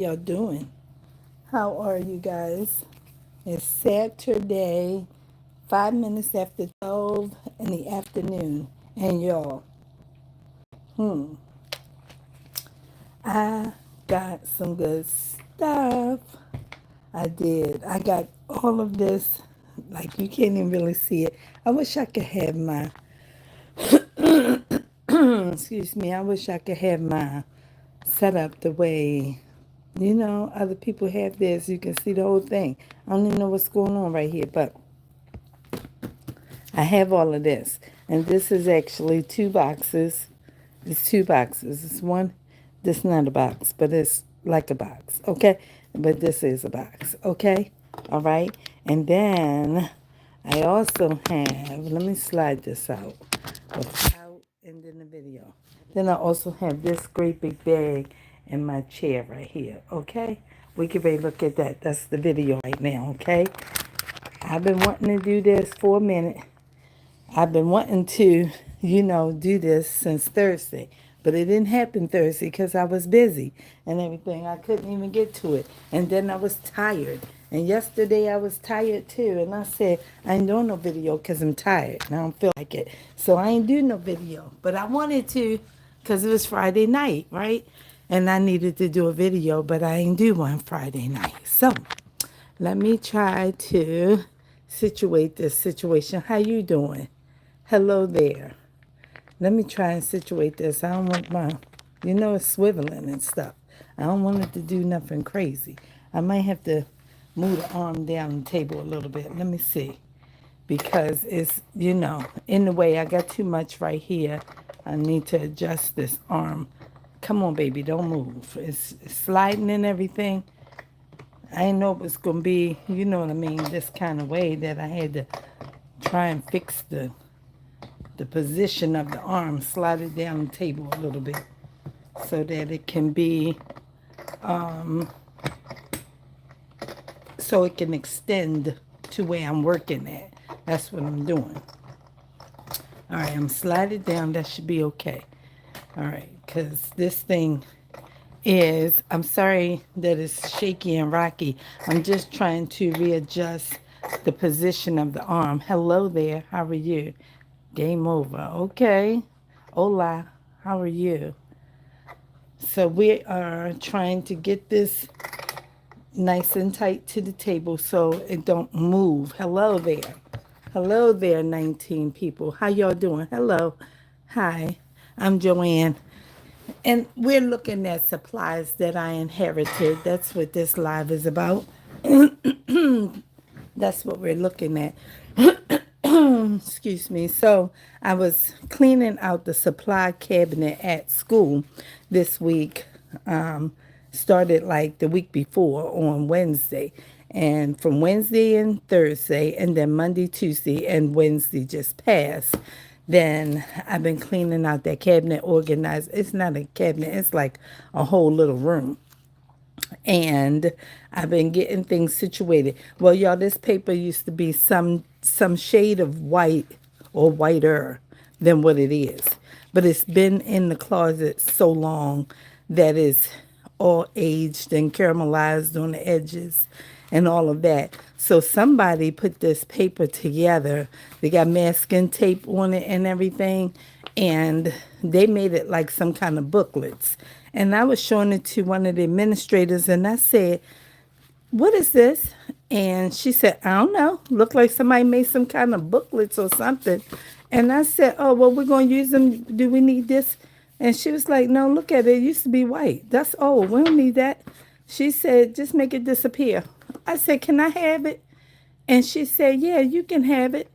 Y'all doing? How are you guys? It's Saturday, 5 minutes after 12 in the afternoon. And y'all, hmm, I got some good stuff. I did. I got all of this. Like, you can't even really see it. I wish I could have my, excuse me, I wish I could have my set up the way, other people have this. You can see the whole thing. I don't even know what's going on right here, but I have all of this. And this is actually two boxes. It's two boxes. It's one, this is not a box, but it's like a box, okay? But this is a box, okay? All right? And then I also have, let me slide this out without ending the video. Then I also have this great big bag in my chair right here, okay? We can ready to look at that. That's the video right now, okay? I've been wanting to do this for a minute. I've been wanting to, do this since Thursday, but it didn't happen Thursday because I was busy and everything. I couldn't even get to it. And then I was tired. And yesterday I was tired too. And I said, I ain't doing no video because I'm tired and I don't feel like it. So I ain't doing no video. But I wanted to because it was Friday night, right? And I needed to do a video, but I ain't do one Friday night. So let me try to situate this situation. How you doing? Hello there. Let me try and situate this. I don't want my, it's swiveling and stuff. I don't want it to do nothing crazy. I might have to move the arm down the table a little bit. Let me see. Because it's, in the way. I got too much right here. I need to adjust this arm. Come on, baby. Don't move. It's sliding and everything. I didn't know it was going to be, you know what I mean, this kind of way that I had to try and fix the position of the arm, slide it down the table a little bit so that it can be, so it can extend to where I'm working at. That's what I'm doing. All right, I'm slide it down. That should be okay. All right, because this thing is, I'm sorry that it's shaky and rocky. I'm just trying to readjust the position of the arm. Hello there. How are you? Game over. Okay. Hola. How are you? So we are trying to get this nice and tight to the table so it don't move. Hello there. Hello there, 19 people. How y'all doing? Hello. Hi. I'm Joanne. And we're looking at supplies that I inherited. That's what this live is about. That's what we're looking at. Excuse me. So I was cleaning out the supply cabinet at school this week. Started like the week before on Wednesday. And from Wednesday and Thursday, and then Monday, Tuesday, and Wednesday just passed. Then I've been cleaning out that cabinet, organized. It's not a cabinet, it's like a whole little room. And I've been getting things situated. Well, y'all, this paper used to be some shade of white or whiter than what it is. But it's been in the closet so long that it's all aged and caramelized on the edges and all of that. So somebody put this paper together. They got masking tape on it and everything. And they made it like some kind of booklets. And I was showing it to one of the administrators and I said, what is this? And she said, I don't know. Looked like somebody made some kind of booklets or something. And I said, oh, well, we're going to use them. Do we need this? And she was like, no, look at it. It used to be white. That's old. We don't need that. She said, just make it disappear. I said, can I have it? And she said, yeah, you can have it.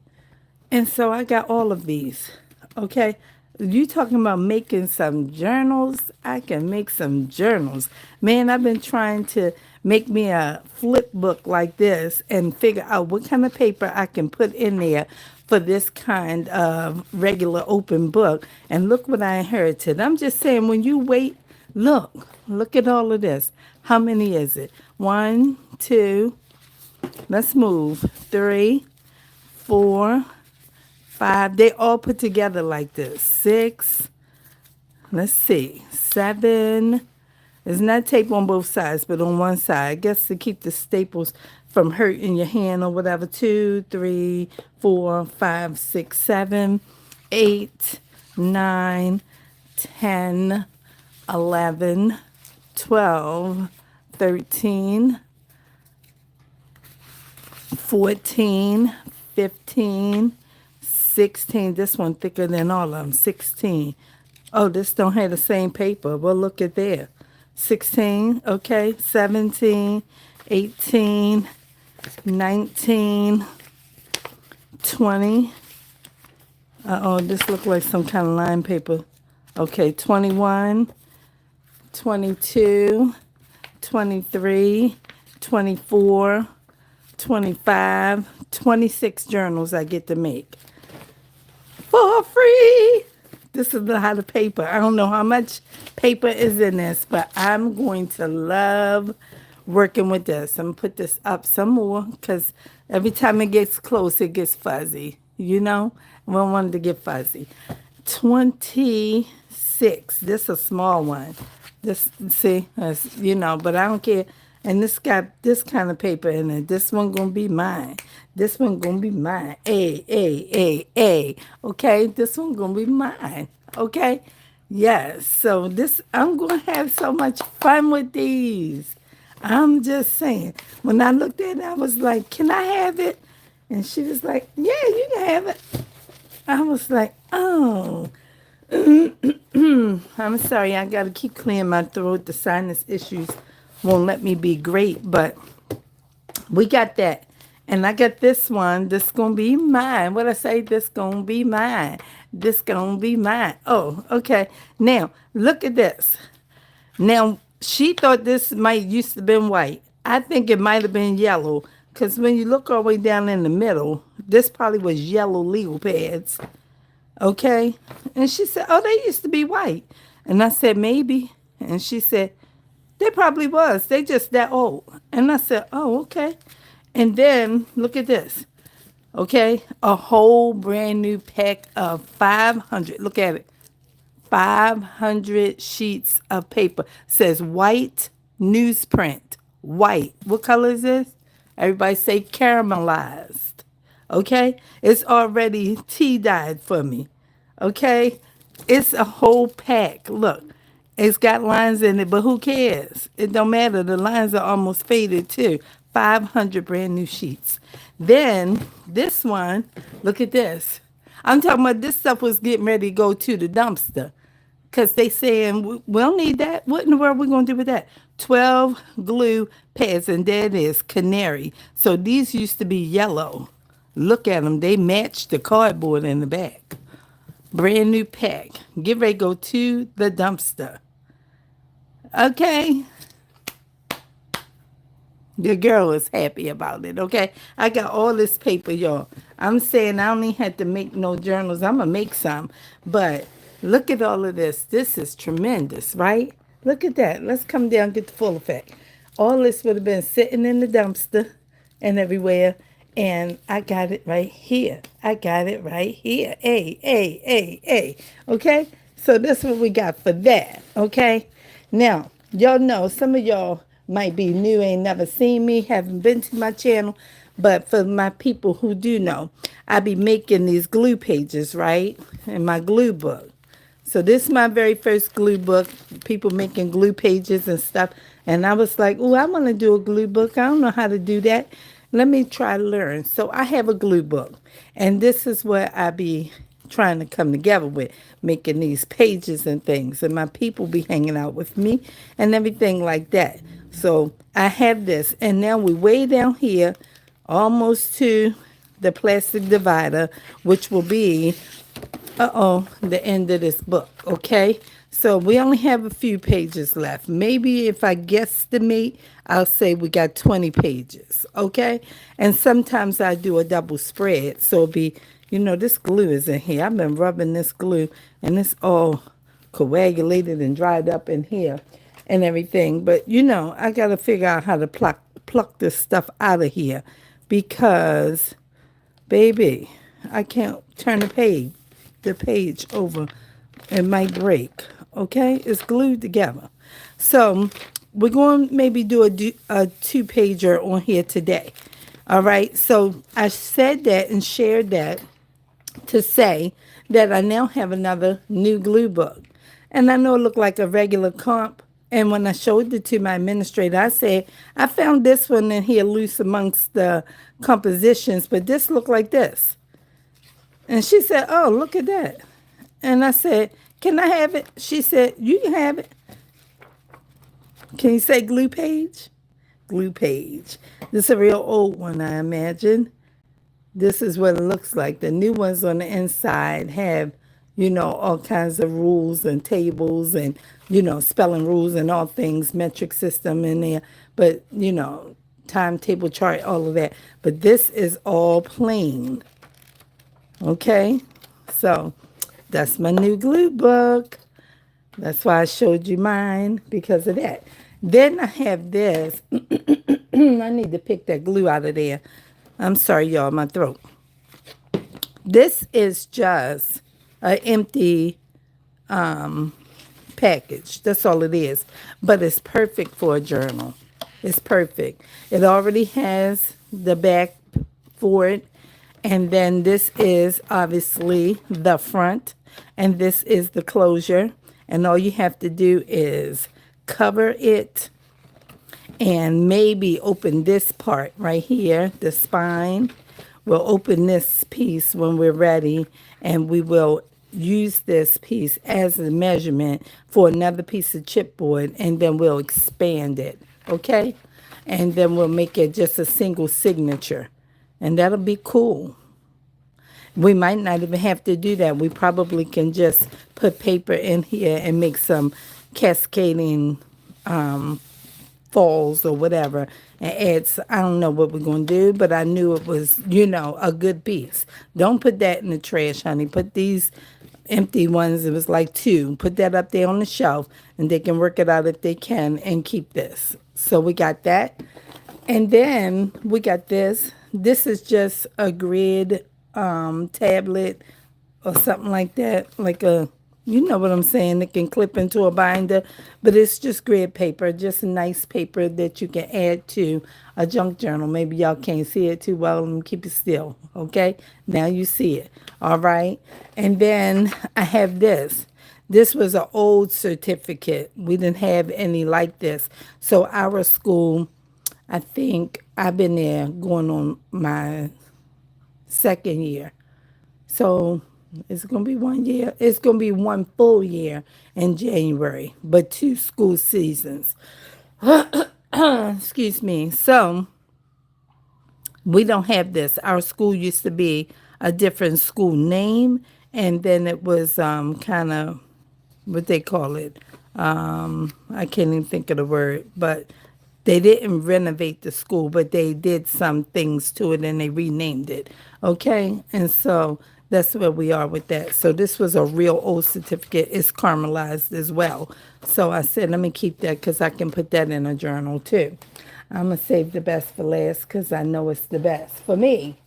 And so I got all of these. Okay. You talking about making some journals? I can make some journals. Man, I've been trying to make me a flip book like this and figure out what kind of paper I can put in there for this kind of regular open book. And look what I inherited. I'm just saying, when you wait, look at all of this. How many is it? 1, 2, let's move. 3, 4, 5. They all put together like this. 6. Let's see. 7, It's not tape on both sides, but on one side. I guess to keep the staples from hurting your hand or whatever. 2, 3, 4, 5, 6, 7, 8, 9, 10, 11, 12, 13, 14, 15, 16. This one thicker than all of them. 16. Oh, this don't have the same paper. Well, look at there. 16, okay. 17, 18, 19, 20. Uh-oh, this look like some kind of line paper. Okay, 21, 22, 23, 24, 25, 26 journals I get to make for free. This is a lot of paper. I don't know how much paper is in this, but I'm going to love working with this. I'm going to put this up some more because every time it gets close, it gets fuzzy. You know? I don't want it to get fuzzy. 26. This is a small one. This, see, but I don't care. And this got this kind of paper in it. This one gonna be mine. This one gonna be mine. A. Okay, this one gonna be mine. Okay, yes. So I'm gonna have so much fun with these. I'm just saying. When I looked at it, I was like, "Can I have it?" And she was like, "Yeah, you can have it." I was like, "Oh." I'm sorry, I gotta keep clearing my throat. The sinus issues won't let me be great, but we got that. And I got this one. This gonna be mine. What I say? This gonna be mine. This gonna be mine. Oh, okay. Now, look at this. Now, she thought this might used to been white. I think it might have been yellow. Because when you look all the way down in the middle, this probably was yellow legal pads. Okay? And she said, oh, they used to be white. And I said, maybe. And she said, they probably was. They just that old. And I said, oh, okay. And then, look at this. Okay? A whole brand new pack of 500. Look at it. 500 sheets of paper. Says white newsprint. White. What color is this? Everybody say caramelized. Okay? It's already tea dyed for me. Okay? It's a whole pack. Look. It's got lines in it, but who cares? It don't matter. The lines are almost faded too. 500 brand new sheets. Then this one, look at this. I'm talking about this stuff was getting ready to go to the dumpster. Because they saying, we don't need that. What in the world are we going to do with that? 12 glue pads, and there it is, canary. So these used to be yellow. Look at them. They match the cardboard in the back. Brand new pack. Get ready to go to the dumpster. Okay. The girl is happy about it, okay? I got all this paper, y'all. I'm saying I don't even have to make no journals. I'm going to make some. But look at all of this. This is tremendous, right? Look at that. Let's come down and get the full effect. All this would have been sitting in the dumpster and everywhere. And I got it right here. I got it right here. A. Okay? So this is what we got for that, okay? Now, y'all know, some of y'all might be new, ain't never seen me, haven't been to my channel, but for my people who do know, I be making these glue pages, right, in my glue book. So this is my very first glue book, people making glue pages and stuff, and I was like, oh, I want to do a glue book. I don't know how to do that. Let me try to learn. So I have a glue book, and this is what I be trying to come together with, making these pages and things, and my people be hanging out with me and everything like that. So I have this, and now we way down here, almost to the plastic divider, which will be, the end of this book, okay? So we only have a few pages left. Maybe if I guesstimate, I'll say we got 20 pages, okay? And sometimes I do a double spread, so it'll be, this glue is in here. I've been rubbing this glue, and it's all coagulated and dried up in here and everything. But, I got to figure out how to pluck this stuff out of here because, baby, I can't turn the page over. It might break, okay? It's glued together. So we're going to maybe do a two-pager on here today. All right. So I said that and shared that to say that I now have another new glue book. And I know it looked like a regular comp. And when I showed it to my administrator, I said, I found this one in here loose amongst the compositions, but this looked like this. And she said, oh, look at that. And I said, can I have it? She said, you can have it. Can you say glue page? Glue page. This is a real old one, I imagine. This is what it looks like. The new ones on the inside have, all kinds of rules and tables and, spelling rules and all things, metric system in there. But, timetable chart, all of that. But this is all plain. Okay? So that's my new glue book. That's why I showed you mine, because of that. Then I have this. I need to pick that glue out of there. I'm sorry, y'all, my throat. This is just an empty package. That's all it is. But it's perfect for a journal. It's perfect. It already has the back for it. And then this is obviously the front. And this is the closure. And all you have to do is cover it and maybe open this part right here, the spine. We'll open this piece when we're ready, and we will use this piece as a measurement for another piece of chipboard, and then we'll expand it, okay? And then we'll make it just a single signature, and that'll be cool. We might not even have to do that. We probably can just put paper in here and make some cascading falls or whatever and add. I don't know what we're going to do, but I knew it was, a good piece. Don't put that in the trash, honey. Put these empty ones. It was like 2. Put that up there on the shelf, and they can work it out if they can and keep this. So we got that. And then we got this. This is just a grid tablet or something like that, like a, you know what I'm saying, it can clip into a binder, but it's just grid paper, just a nice paper that you can add to a junk journal. Maybe y'all can't see it too well. Let me keep it still, okay? Now you see it, all right? And then I have this. This was an old certificate. We didn't have any like this. So our school, I think I've been there going on my 2nd year. So it's going to be 1 year. It's going to be 1 full year in January, but 2 school seasons. Excuse me. So we don't have this. Our school used to be a different school name, and then it was kind of what they call it. I can't even think of the word, but they didn't renovate the school, but they did some things to it and they renamed it. Okay? And so that's where we are with that. So this was a real old certificate. It's caramelized as well. So I said, let me keep that because I can put that in a journal too. I'm going to save the best for last because I know it's the best for me.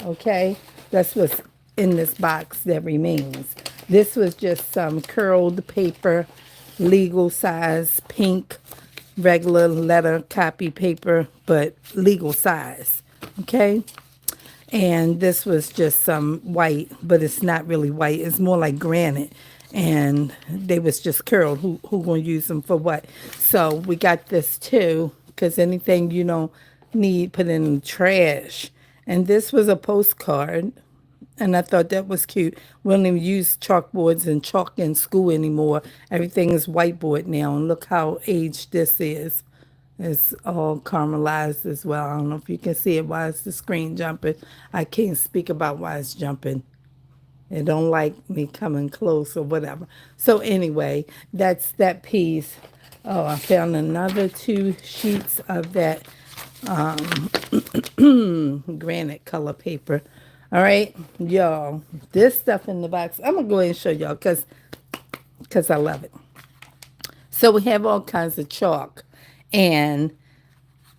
Okay? That's what's in this box that remains. This was just some curled paper, legal size, pink, regular letter copy paper, but legal size, okay? And this was just some white, but it's not really white. It's more like granite, and they was just curled. Who gonna use them for what? So we got this too, because anything you don't need, put in the trash. And this was a postcard. And I thought that was cute. We don't even use chalkboards and chalk in school anymore. Everything is whiteboard now. And look how aged this is. It's all caramelized as well. I don't know if you can see it. Why is the screen jumping? I can't speak about why it's jumping. It don't like me coming close or whatever. So anyway, that's that piece. Oh, I found another 2 sheets of that granite color paper. All right, y'all, this stuff in the box, I'm going to go ahead and show y'all because I love it. So we have all kinds of chalk, and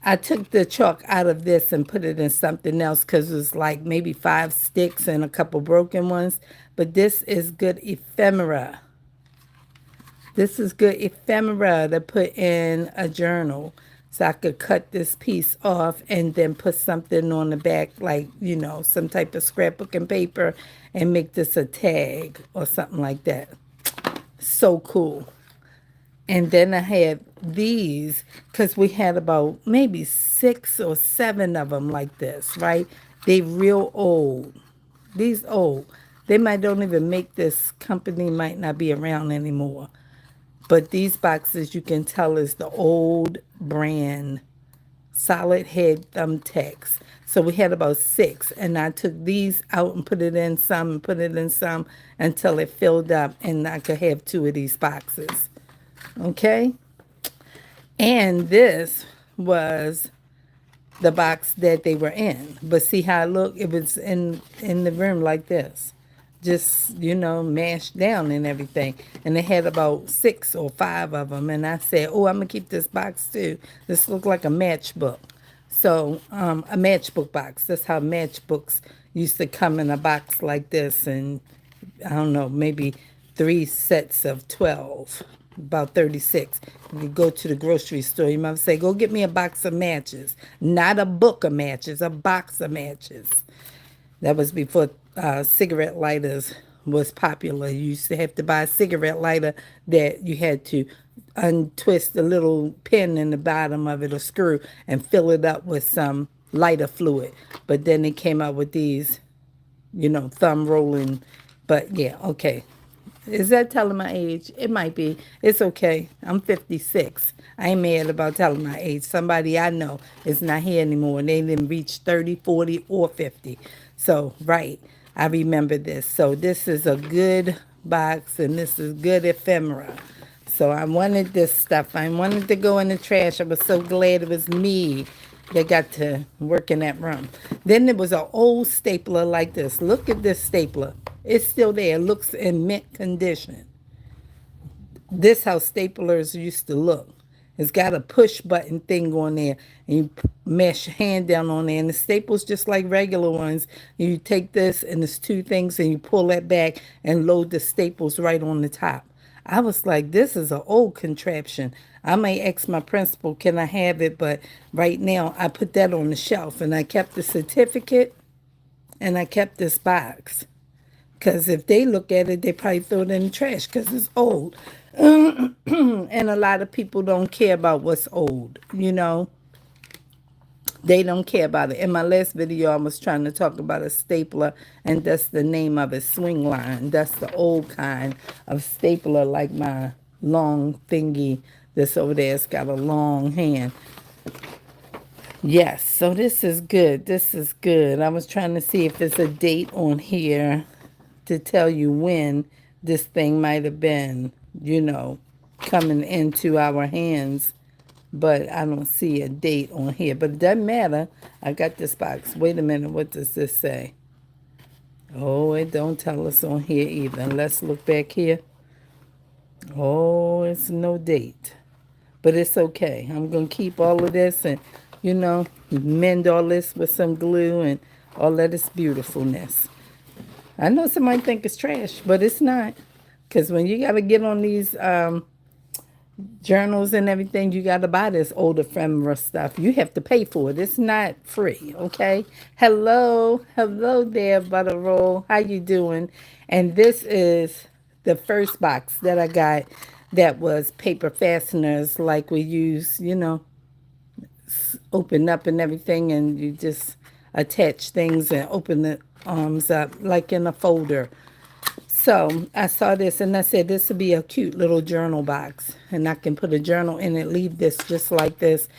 I took the chalk out of this and put it in something else because it was like maybe 5 sticks and a couple broken ones. But this is good ephemera This is good ephemera to put in a journal. So I could cut this piece off and then put something on the back, like, some type of scrapbooking paper, and make this a tag or something like that. So cool. And then I had these because we had about maybe 6 or 7 of them like this, right? They real old. These old. They might don't even make this company might not be around anymore. But these boxes you can tell is the old brand solid head thumbtacks. So we had about 6, and I took these out and put it in some and put it in some until it filled up, and I could have 2 of these boxes. Okay? And this was the box that they were in. But see how it looked? It was in the room like this. Just, mashed down and everything. And they had about 6 or 5 of them. And I said, oh, I'm going to keep this box too. This looked like a matchbook. So, a matchbook box. That's how matchbooks used to come in a box like this. And I don't know, maybe 3 sets of 12, about 36. You go to the grocery store, you might say, go get me a box of matches. Not a book of matches, a box of matches. That was before cigarette lighters was popular. You used to have to buy a cigarette lighter that you had to untwist the little pin in the bottom of it or screw and fill it up with some lighter fluid. But then they came out with these, thumb rolling. But yeah, okay. Is that telling my age? It might be. It's okay. I'm 56. I ain't mad about telling my age. Somebody I know is not here anymore. And they didn't reach 30, 40, or 50. So, right. I remember this. So, this is a good box, and this is good ephemera. So, I wanted this stuff. I wanted to go in the trash. I was so glad it was me that got to work in that room. Then there was an old stapler like this. Look at this stapler. It's still there. It looks in mint condition. This how staplers used to look. It's got a push button thing on there, and you mash your hand down on there, and the staples just like regular ones. You take this, and there's 2 things, and you pull that back and load the staples right on the top. I was like, this is an old contraption. I may ask my principal, can I have it? But right now, I put that on the shelf, and I kept the certificate, and I kept this box. Because if they look at it, they probably throw it in the trash because it's old. And a lot of people don't care about what's old, They don't care about it. In my last video, I was trying to talk about a stapler, and that's the name of it, swing line. That's the old kind of stapler, like my long thingy that's over there. It's got a long hand. Yes, so this is good. This is good. I was trying to see if there's a date on here to tell you when this thing might have been, coming into our hands. But I don't see a date on here. But it doesn't matter. I got this box. Wait a minute. What does this say? Oh, it don't tell us on here either. Let's look back here. Oh, it's no date. But it's okay. I'm going to keep all of this and, mend all this with some glue and all of this beautifulness. I know somebody think it's trash, but it's not. Because when you got to get on these journals and everything, you got to buy this old ephemera stuff. You have to pay for it. It's not free, okay? Hello. Hello there, Butter Roll. How you doing? And this is the first box that I got that was paper fasteners like we use, open up and everything, and you just attach things and open the arms up like in a folder. So I saw this and I said, this would be a cute little journal box. And I can put a journal in it, leave this just like this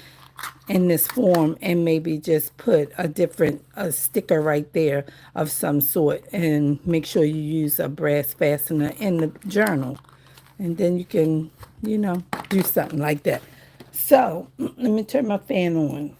in this form, and maybe just put a sticker right there of some sort, and make sure you use a brass fastener in the journal. And then you can, do something like that. So let me turn my fan on.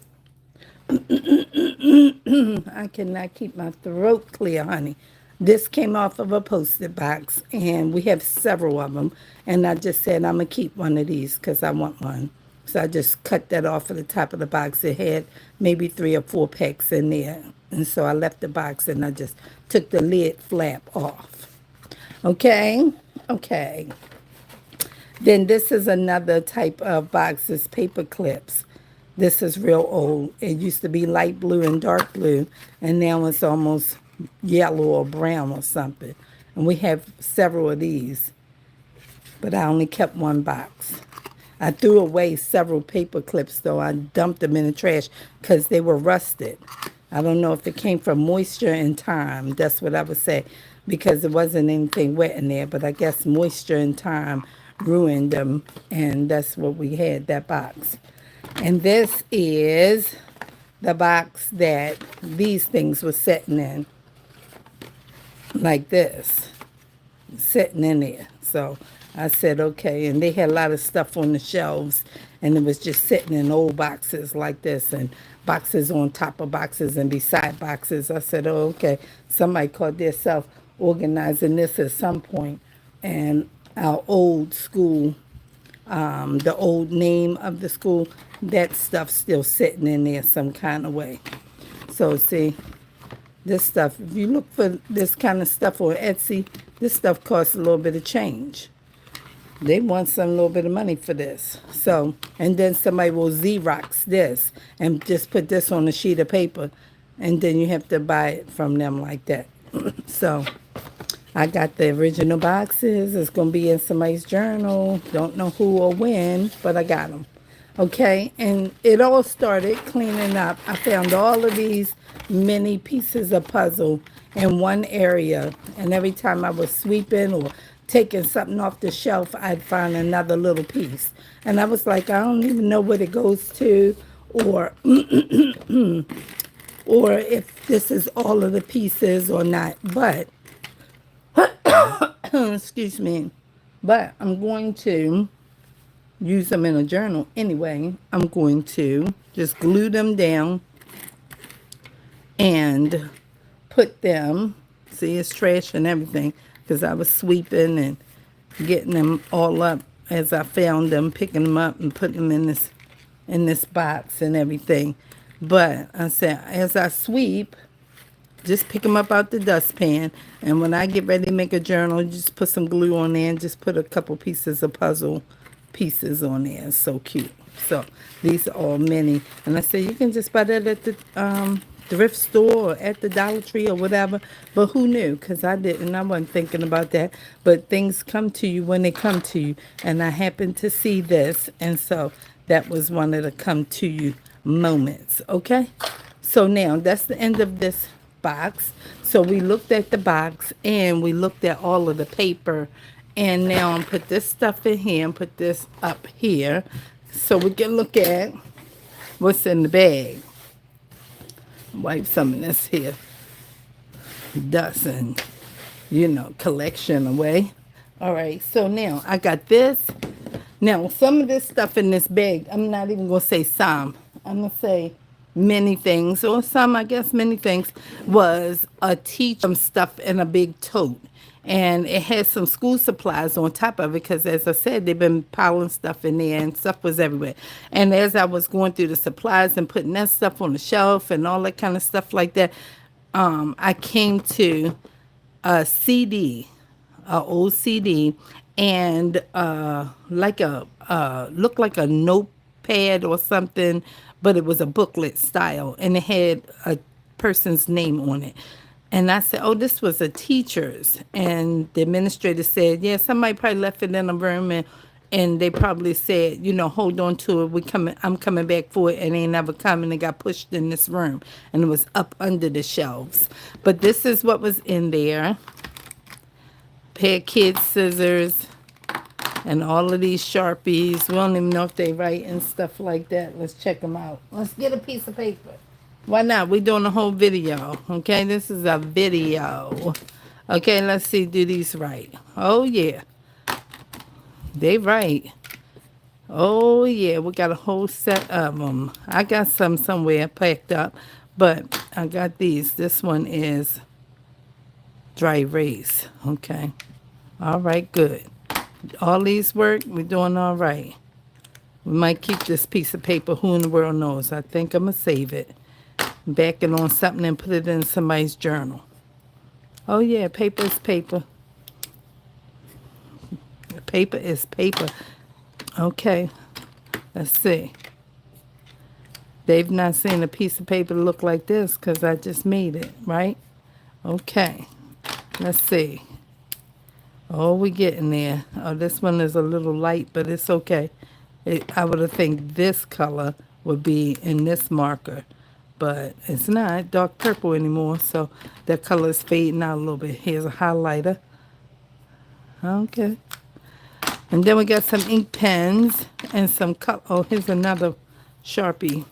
I cannot keep my throat clear, honey. This came off of a Post-it box, and we have several of them. And I just said, I'm going to keep one of these because I want one. So I just cut that off of the top of the box. It had maybe 3 or 4 packs in there. And so I left the box, and I just took the lid flap off. Okay? Okay. Then this is another type of box. It's paper clips. This is real old. It used to be light blue and dark blue, and now it's almost yellow or brown or something. And we have several of these, but I only kept one box. I threw away several paper clips, though. I dumped them in the trash because they were rusted. I don't know if it came from moisture and time. That's what I would say, because there wasn't anything wet in there. But I guess moisture and time ruined them, and that's what we had, that box. And this is the box that these things were sitting in, like this, sitting in there. So I said, okay. And they had a lot of stuff on the shelves, and it was just sitting in old boxes like this, and boxes on top of boxes and beside boxes. I said, oh, okay. Somebody called themselves organizing this at some point. And our old school, the old name of the school, that stuff's still sitting in there some kind of way. So see, this stuff, if you look for this kind of stuff on Etsy, this stuff costs a little bit of change. They want some little bit of money for this. So, and then somebody will Xerox this and just put this on a sheet of paper, and then you have to buy it from them like that. So I got the original boxes. It's going to be in somebody's journal. Don't know who or when, but I got them. Okay, and it all started cleaning up. I found all of these mini pieces of puzzle in one area, and every time I was sweeping or taking something off the shelf, I'd find another little piece. And I was like, I don't even know what it goes to, or or if this is all of the pieces or not. But excuse me, but I'm going to use them in a journal anyway. I'm going to just glue them down and put them, see, it's trash and everything, because I was sweeping and getting them all up as I found them, picking them up and putting them in this box and everything. But I said, as I sweep, just pick them up out the dustpan, and when I get ready to make a journal, just put some glue on there and just put a couple pieces of puzzle pieces on there. It's so cute. So these are all mini, and I said you can just buy that at the thrift store or at the Dollar Tree or whatever. But who knew? Because I didn't. I wasn't thinking about that. But things come to you when they come to you, and I happened to see this, and so that was one of the come to you moments. Okay. So now that's the end of this box. So we looked at the box and we looked at all of the paper, and now I'm put this stuff in here and put this up here so we can look at what's in the bag. Wipe some of this here dust and collection away. All right, so now I got this. Now some of this stuff in this bag, I'm not even gonna say some, I'm gonna say many things, or some, I guess many things, was a teacher stuff in a big tote. And it had some school supplies on top of it because, as I said, they've been piling stuff in there and stuff was everywhere. And as I was going through the supplies and putting that stuff on the shelf and all that kind of stuff like that, I came to a CD, an old CD, and looked like a notepad or something, but it was a booklet style, and it had a person's name on it. And I said, oh, this was a teacher's. And the administrator said, yeah, somebody probably left it in a room, and they probably said, hold on to it. I'm coming back for it, and they never come, and it got pushed in this room, and it was up under the shelves. But this is what was in there. Pair of kids' scissors, and all of these Sharpies. We don't even know if they write and stuff like that. Let's check them out. Let's get a piece of paper. Why not? We're doing a whole video. Okay, this is a video. Okay, let's see. Do these right? Oh, yeah. They right. Oh, yeah. We got a whole set of them. I got some somewhere packed up, but I got these. This one is dry erase. Okay. All right, good. All these work. We're doing all right. We might keep this piece of paper. Who in the world knows? I think I'm going to save it. Back it on something and put it in somebody's journal. Oh, yeah, paper is paper. paper is paper. Okay, let's see. They've not seen a piece of paper look like this because I just made it, right? Okay, let's see. Oh, we getting there. Oh, this one is a little light, but it's okay. I would have think this color would be in this marker, but it's not dark purple anymore, so that color is fading out a little bit. Here's a highlighter. Okay. And then we got some ink pens and some color. Oh, here's another Sharpie.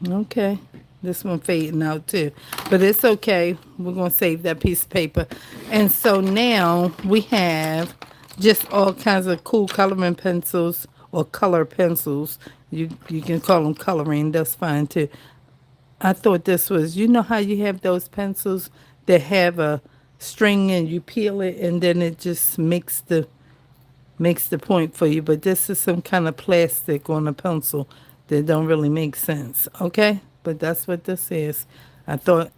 Okay. This one fading out too. But it's okay. We're going to save that piece of paper. And so now we have just all kinds of cool coloring pencils or color pencils. You can call them coloring. That's fine too. I thought this was, you know how you have those pencils that have a string and you peel it and then it just makes the point for you. But this is some kind of plastic on a pencil that don't really make sense. Okay? But that's what this is. I thought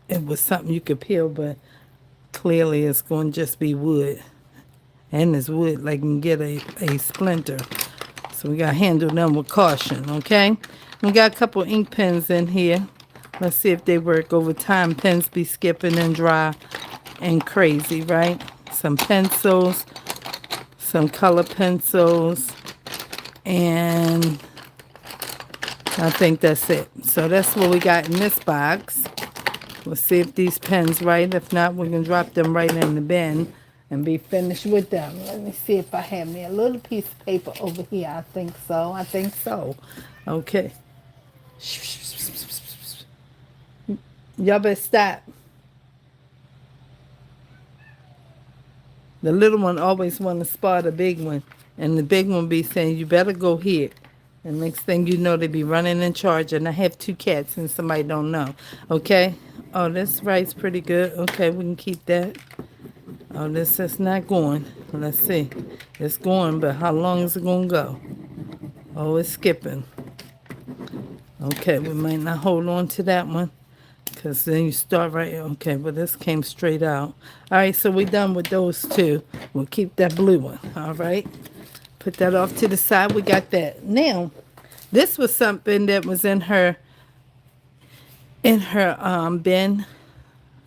it was something you could peel, but clearly it's going to just be wood. And it's wood, like you can get a splinter. So we got to handle them with caution, okay? We got a couple ink pens in here. Let's see if they work. Over time, pens be skipping and dry and crazy, right? Some pencils, some color pencils, and I think that's it. So that's what we got in this box. We'll see if these pens right. If not, we can drop them right in the bin and be finished with them. Let me see if I have me a little piece of paper over here. I think so. I think so. Okay. Y'all better stop. The little one always want to spot the big one. And the big one be saying, you better go here. And next thing you know, they be running in charge. And I have 2 cats and somebody don't know. Okay? Oh, this writes pretty good. Okay, we can keep that. Oh, this is not going. Let's see. It's going, but how long is it going to go? Oh, it's skipping. Okay, we might not hold on to that one. Because then you start right. Okay, but this came straight out. All right, so we're done with those 2. We'll keep that blue one. All right. Put that off to the side. We got that. Now, this was something that was in her bin.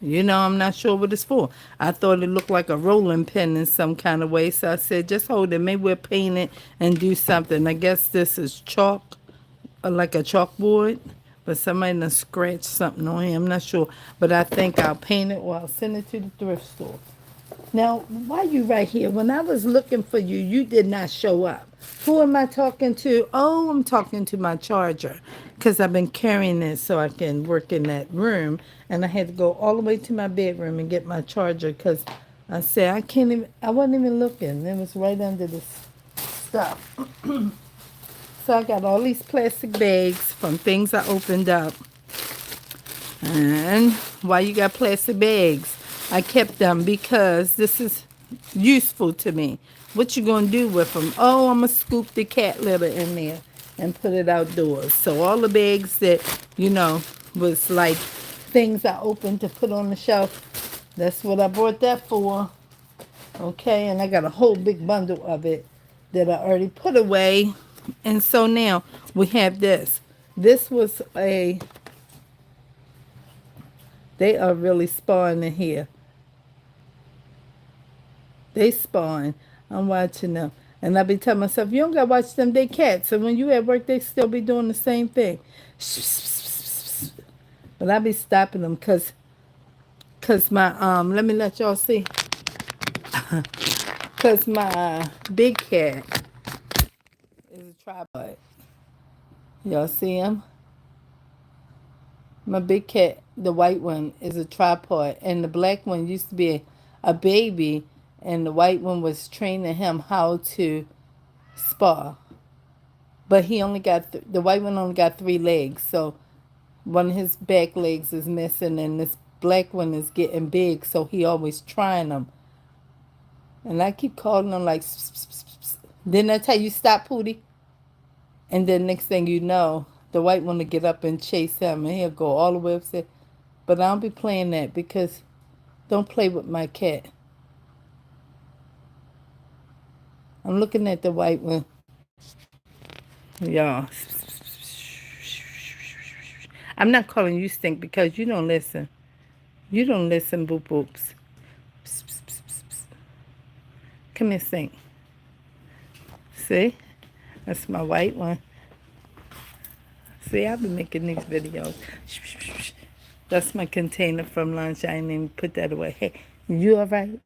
You know, I'm not sure what it's for. I thought it looked like a rolling pin in some kind of way. So I said, just hold it. Maybe we'll paint it and do something. I guess this is chalk, like a chalkboard. But somebody done scratched something on here. I'm not sure. But I think I'll paint it or I'll send it to the thrift store. Now, why you right here? When I was looking for you, you did not show up. Who am I talking to? Oh, I'm talking to my charger because I've been carrying it so I can work in that room. And I had to go all the way to my bedroom and get my charger because I said, I wasn't even looking. It was right under this stuff. So I got all these plastic bags from things I opened up. And why you got plastic bags? I kept them because this is useful to me. What you gonna do with them? Oh, I'm gonna scoop the cat litter in there and put it outdoors. So all the bags that, you know, was like things I opened to put on the shelf, that's what I bought that for. Okay, and I got a whole big bundle of it that I already put away. And so now we have this. This was they are really spawning here. They spawn. I'm watching them. And I be telling myself, you don't got to watch them. They cats. So when you at work, they still be doing the same thing. But I be stopping them because my, let me let y'all see. Because my big cat is a tripod. Y'all see him? My big cat, the white one, is a tripod. And the black one used to be a baby. And the white one was training him how to spar. But he only got, the white one only got 3 legs. So one of his back legs is missing. And this black one is getting big. So he always trying them. And I keep calling him like, didn't I tell you stop, Pootie? And then next thing you know, the white one will get up and chase him. And he'll go all the way up and say, but I don't be playing that because don't play with my cat. I'm looking at the white one. Y'all. I'm not calling you stink because you don't listen. You don't listen, boop boops. Come here, stink. See? That's my white one. See, I've been making these videos. That's my container from lunch. I didn't even put that away. Hey, you all right?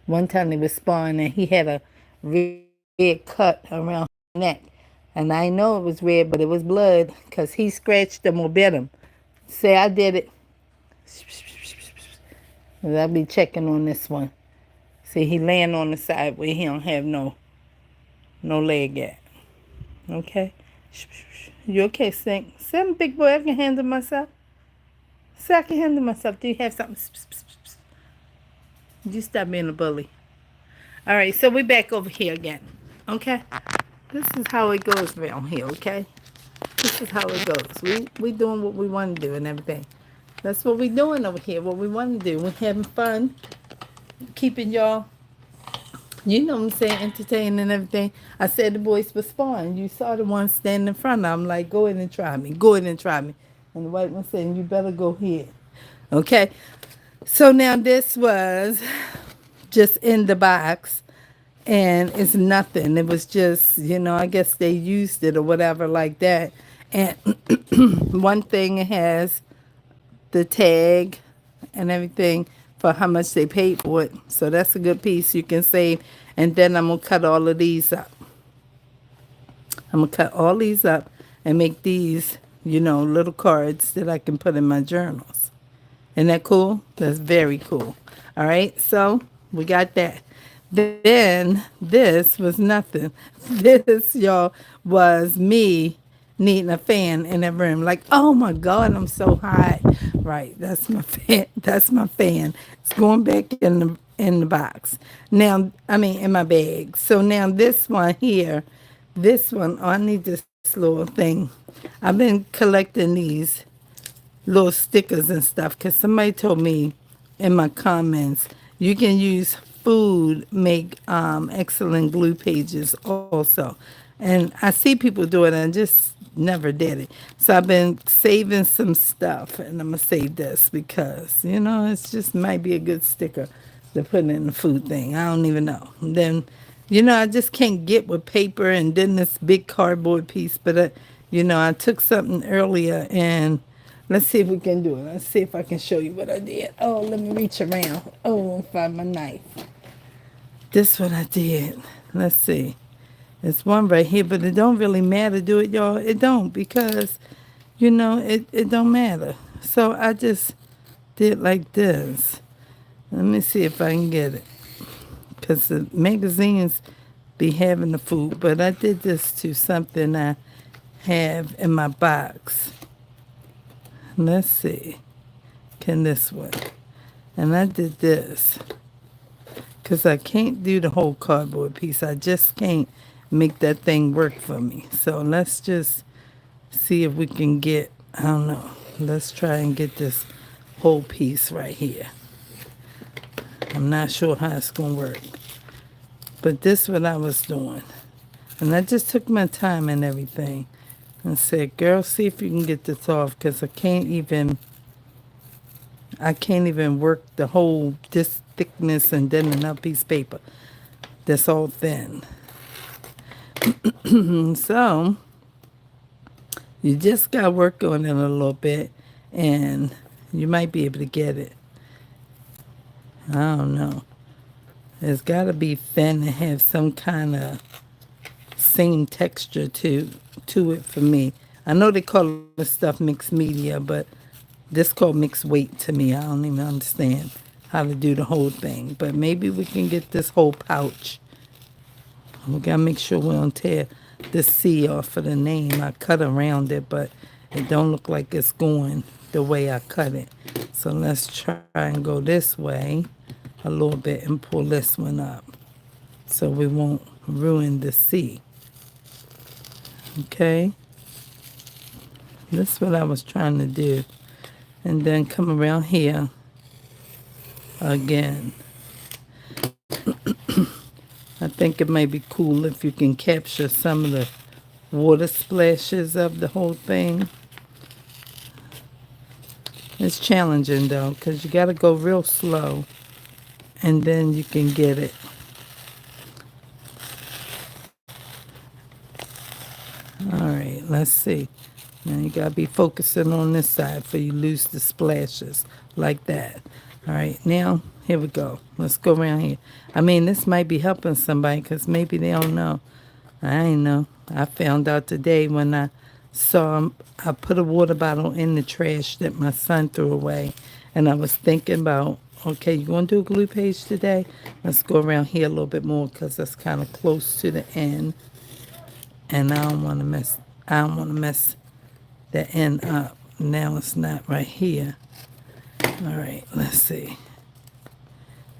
One time they was sparring and he had a red cut around his neck. And I know it was red, but it was blood because he scratched him or bit him. Say I did it. I'll be checking on this one. See, he laying on the side where he don't have no leg at. Okay? You okay, Stink? Say I'm a big boy. I can handle myself. Say I can handle myself. Do you have something? You stop being a bully. All right, so we back over here again. Okay? This is how it goes around here, okay? This is how it goes. We doing what we want to do and everything. That's what we doing over here, what we want to do. We're having fun, keeping y'all, you know what I'm saying, entertained and everything. I said the boys were sparring. You saw the one standing in front of them, like, go ahead and try me. Go ahead and try me. And the white one saying, you better go here. Okay? So now this was just in the box. And it's nothing. It was just, I guess they used it or whatever like that. And one thing it has the tag and everything for how much they paid for it. So that's a good piece you can save. And then I'm going to cut all of these up. I'm going to cut all these up and make these, little cards that I can put in my journals. Isn't that cool? That's very cool. All right, so we got that. Then this was nothing. This, y'all, was me needing a fan in that room. Like, oh my God, I'm so hot. Right, that's my fan. That's my fan. It's going back in the box. Now, in my bag. So now this one here, I need this little thing. I've been collecting these little stickers and stuff because somebody told me in my comments you can use food make excellent glue pages also, and I see people do it and I just never did it. So I've been saving some stuff and I'm gonna save this because it's just might be a good sticker to put in the food thing. I don't even know. And then I just can't get with paper and then this big cardboard piece, but I took something earlier and let's see if we can do it. Let's see if I can show you what I did. Oh, let me reach around. Oh, and find my knife. This what I did. Let's see. It's one right here, but it don't really matter, do it, y'all? It don't because, it don't matter. So I just did like this. Let me see if I can get it. Because the magazines be having the food, but I did this to something I have in my box. Let's see. Can this work? And I did this. Because I can't do the whole cardboard piece. I just can't make that thing work for me. So let's just see if we can get, I don't know. Let's try and get this whole piece right here. I'm not sure how it's going to work. But this is what I was doing. And I just took my time and everything. And said, girl, see if you can get this off. Because I can't even work the whole, this thickness and then another piece of paper. That's all thin. So, you just got to work on it a little bit. And you might be able to get it. I don't know. It's got to be thin and have some kind of same texture to it for me. I know they call this stuff mixed media, but this called mixed weight to me. I don't even understand how to do the whole thing. But maybe we can get this whole pouch. We got to make sure we don't tear the C off of the name. I cut around it, but it don't look like it's going the way I cut it. So let's try and go this way a little bit and pull this one up so we won't ruin the C. Okay? That's what I was trying to do. And then come around here again. I think it might be cool if you can capture some of the water splashes of the whole thing. It's challenging though, because you got to go real slow and then you can get it. All right, let's see. Now you got to be focusing on this side for you lose the splashes like that. All right, now here we go. Let's go around here. I mean, this might be helping somebody because maybe they don't know. I ain't know. I found out today when I saw I put a water bottle in the trash that my son threw away. And I was thinking about, okay, you going to do a glue page today? Let's go around here a little bit more because that's kind of close to the end. And I don't want to mess the end up. Now it's not right here. All right, let's see.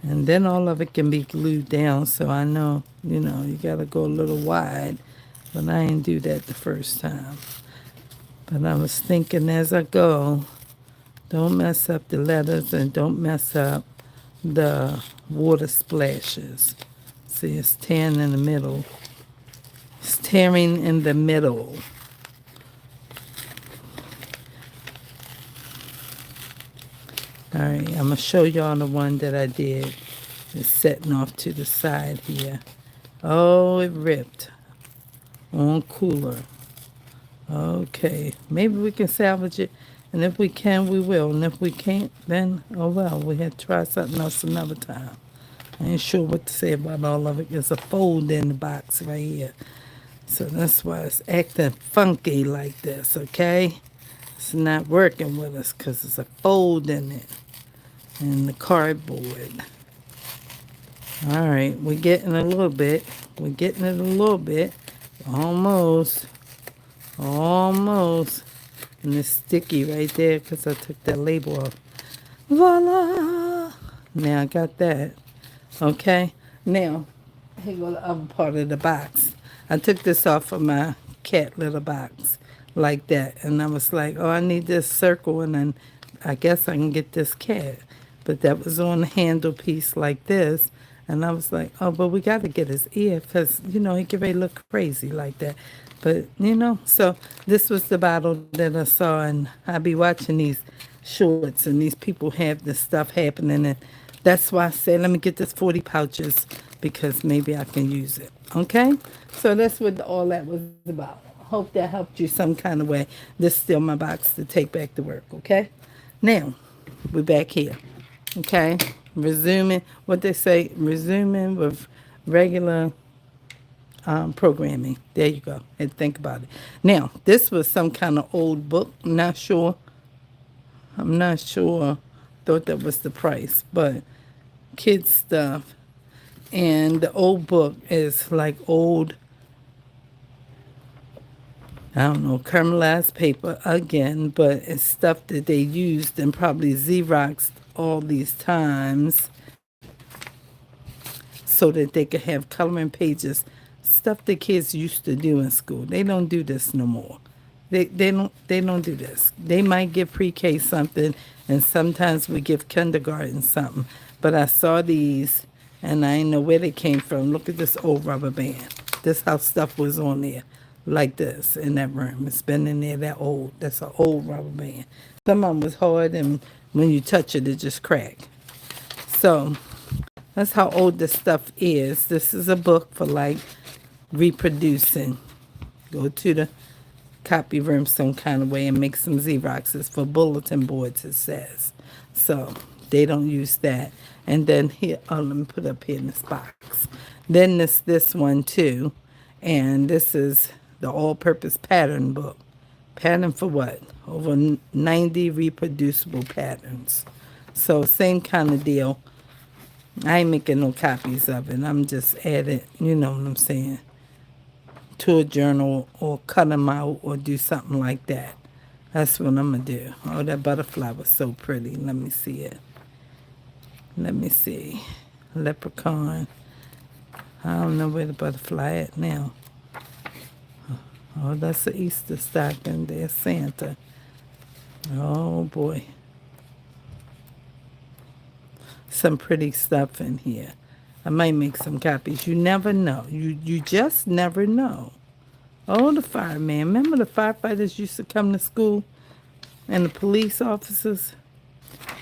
And then all of it can be glued down, so I know, you got to go a little wide. But I didn't do that the first time. But I was thinking as I go, don't mess up the letters and don't mess up the water splashes. See, it's tearing in the middle. It's tearing in the middle. All right, I'm going to show y'all the one that I did. It's setting off to the side here. Oh, it ripped on cooler. Okay, maybe we can salvage it. And if we can, we will. And if we can't, then, oh well, we had to try something else another time. I ain't sure what to say about all of it. There's a fold in the box right here. So that's why it's acting funky like this, okay? It's not working with us because there's a fold in it. And the cardboard. All right, we're getting a little bit. We're getting it a little bit. Almost. Almost. And it's sticky right there because I took that label off. Voila! Now I got that. Okay? Now, here go the other part of the box. I took this off of my cat litter box like that. And I was like, oh, I need this circle and then I guess I can get this cat. But that was on the handle piece like this. And I was like, oh, but we got to get his ear because, he get ready to look crazy like that. But, so this was the bottle that I saw. And I be watching these shorts and these people have this stuff happening. And that's why I said, let me get this 40 pouches because maybe I can use it. Okay? So that's what all that was about. Hope that helped you some kind of way. This is still my box to take back to work. Okay? Now, we're back here. Okay, resuming what they say, resuming with regular programming. There you go. And think about it. Now, this was some kind of old book. I'm not sure. Thought that was the price, but kids stuff. And the old book is like old, I don't know, caramelized paper again, but it's stuff that they used and probably Xeroxed all these times so that they could have coloring pages, stuff the kids used to do in school. They don't do this no more. They don't do this. They might give pre-K something, and sometimes we give kindergarten something. But I saw these, and I didn't know where they came from. Look at this old rubber band. This how stuff was on there, like this in that room. It's been in there that old. That's an old rubber band. Some of them was hard, and when you touch it, it just cracked. So that's how old this stuff is. This is a book for like reproducing. Go to the copy room some kind of way and make some Xeroxes for bulletin boards, it says. So they don't use that. And then here, let me put up here in this box. Then this one too. And this is the all-purpose pattern book. Pattern for what? Over 90 reproducible patterns. So same kind of deal. I ain't making no copies of it. I'm just adding, you know what I'm saying, to a journal or cut them out or do something like that. That's what I'm going to do. Oh, that butterfly was so pretty. Let me see it. Let me see. Leprechaun. I don't know where the butterfly at now. Oh, that's the Easter stocking. There's Santa. Oh, boy. Some pretty stuff in here. I might make some copies. You never know. You just never know. Oh, the fireman. Remember the firefighters used to come to school and the police officers,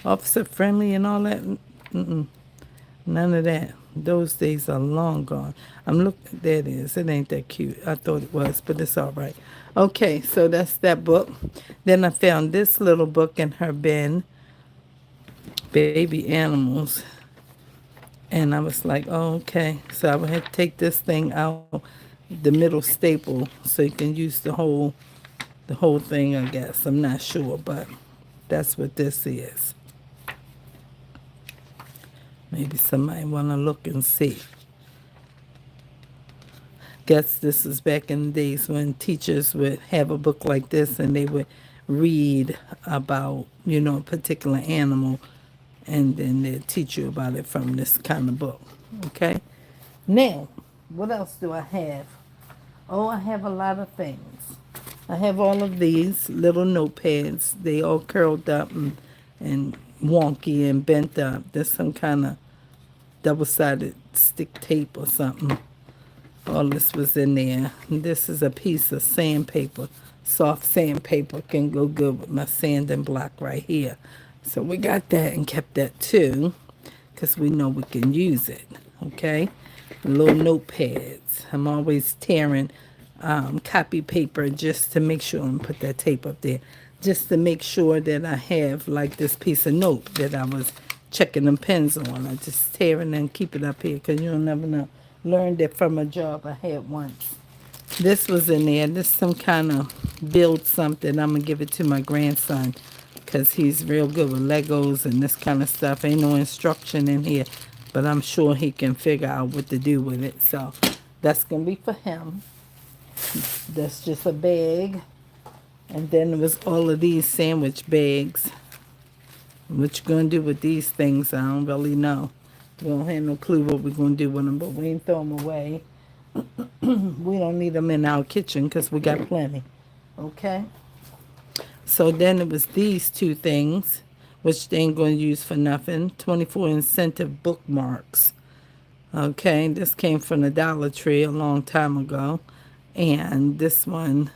officer friendly and all that? Mm-mm, none of that. Those days are long gone. I'm looking, there it is. It ain't that cute. I thought it was, but it's all right. Okay, so that's that book. Then I found this little book in her bin, Baby Animals. And I was like, oh, okay. So I would have to take this thing out, the middle staple, so you can use the whole thing, I guess. I'm not sure, but that's what this is. Maybe somebody want to look and see. Guess this is back in the days when teachers would have a book like this and they would read about, a particular animal, and then they'd teach you about it from this kind of book. Okay? Now, what else do I have? Oh, I have a lot of things. I have all of these little notepads. They all curled up and wonky and bent up. There's some kind of double-sided stick tape or something. All this was in there. This is a piece of sandpaper. Soft sandpaper can go good with my sanding block right here. So we got that and kept that too, because we know we can use it. Okay? Little notepads. I'm always tearing copy paper just to make sure, and put that tape up there, just to make sure that I have like this piece of note that I was checking them pens on. I just tear it and keep it up here because you'll never know. Learned it from a job I had once. This was in there. This some kind of build something. I'm going to give it to my grandson because he's real good with Legos and this kind of stuff. Ain't no instruction in here, but I'm sure he can figure out what to do with it. So that's going to be for him. That's just a bag. And then there was all of these sandwich bags. What you going to do with these things, I don't really know. We don't have no clue what we're going to do with them, but we ain't throw them away. We don't need them in our kitchen because we got plenty. Okay? So then it was these two things, which they ain't going to use for nothing. 24 incentive bookmarks. Okay? This came from the Dollar Tree a long time ago. And this one,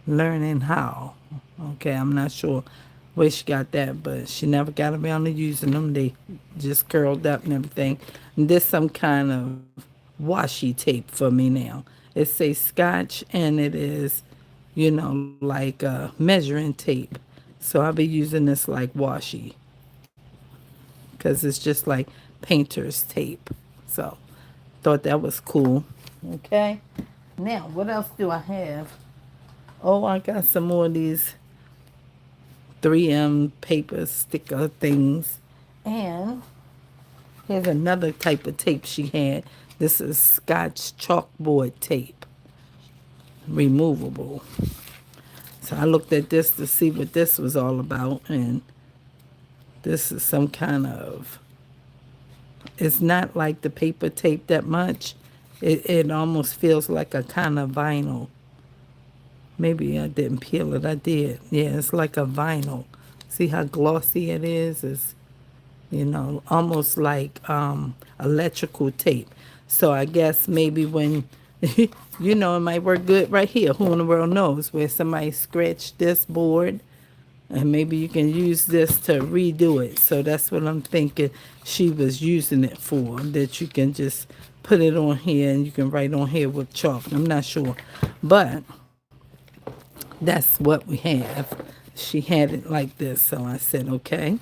learning how. Okay, I'm not sure where she got that, but she never got around to using them. They just curled up and everything. And this some kind of washi tape for me now. It says Scotch and it is, like measuring tape. So I'll be using this like washi because it's just like painter's tape. So thought that was cool. Okay. Now, what else do I have? Oh, I got some more of these 3M paper sticker things. And here's another type of tape she had. This is Scotch chalkboard tape. Removable. So I looked at this to see what this was all about. And this is some kind of... It's not like the paper tape that much. It almost feels like a kind of vinyl. Maybe I didn't peel it. I did. Yeah, it's like a vinyl. See how glossy it is? It's, almost like electrical tape. So I guess maybe when, it might work good right here. Who in the world knows? Where somebody scratched this board, and maybe you can use this to redo it. So that's what I'm thinking she was using it for, that you can just put it on here and you can write on here with chalk. I'm not sure. But that's what we have. She had it like this. So I said, okay,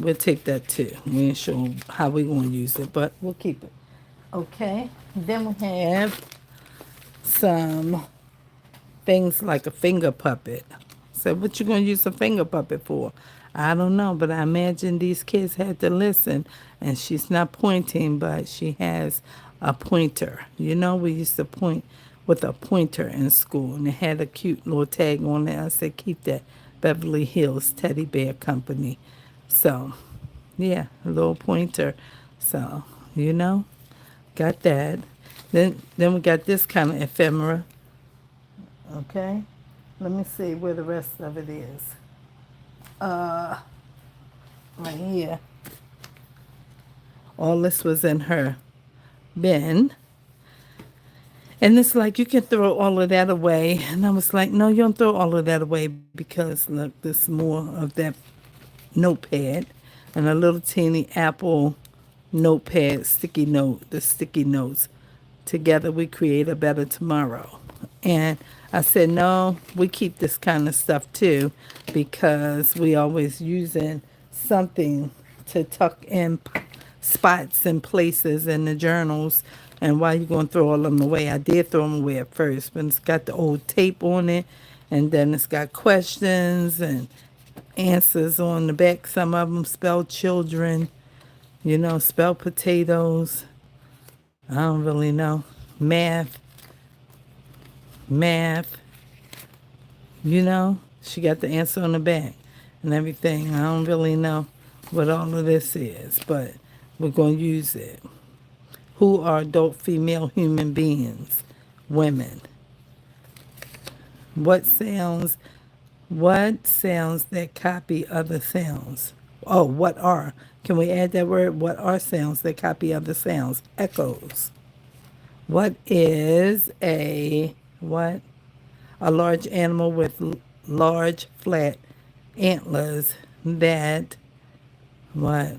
we'll take that too. We ain't sure how we're going to use it, but we'll keep it. Okay. Then we have some things like a finger puppet. So what you going to use a finger puppet for? I don't know, but I imagine these kids had to listen. And she's not pointing, but she has a pointer. We used to point with a pointer in school, and it had a cute little tag on it. I said, keep that. Beverly Hills Teddy Bear Company. So, yeah, a little pointer. So, got that. Then we got this kind of ephemera. Okay. Let me see where the rest of it is. Right here. All this was in her bin. And it's like, you can throw all of that away. And I was like, no, you don't throw all of that away because, look, there's more of that notepad and a little teeny Apple notepad sticky note, the sticky notes. Together we create a better tomorrow. And I said, no, we keep this kind of stuff too because we always using something to tuck in spots and places in the journals. And why you going to throw all of them away? I did throw them away at first, but it's got the old tape on it. And then it's got questions and answers on the back. Some of them spell children, spell potatoes. I don't really know. Math, she got the answer on the back and everything. I don't really know what all of this is, but we're going to use it. Who are adult female human beings? Women. What sounds that copy other sounds? Oh, what are? Can we add that word? What are sounds that copy other sounds? Echoes. What is what? A large animal with large flat antlers that what?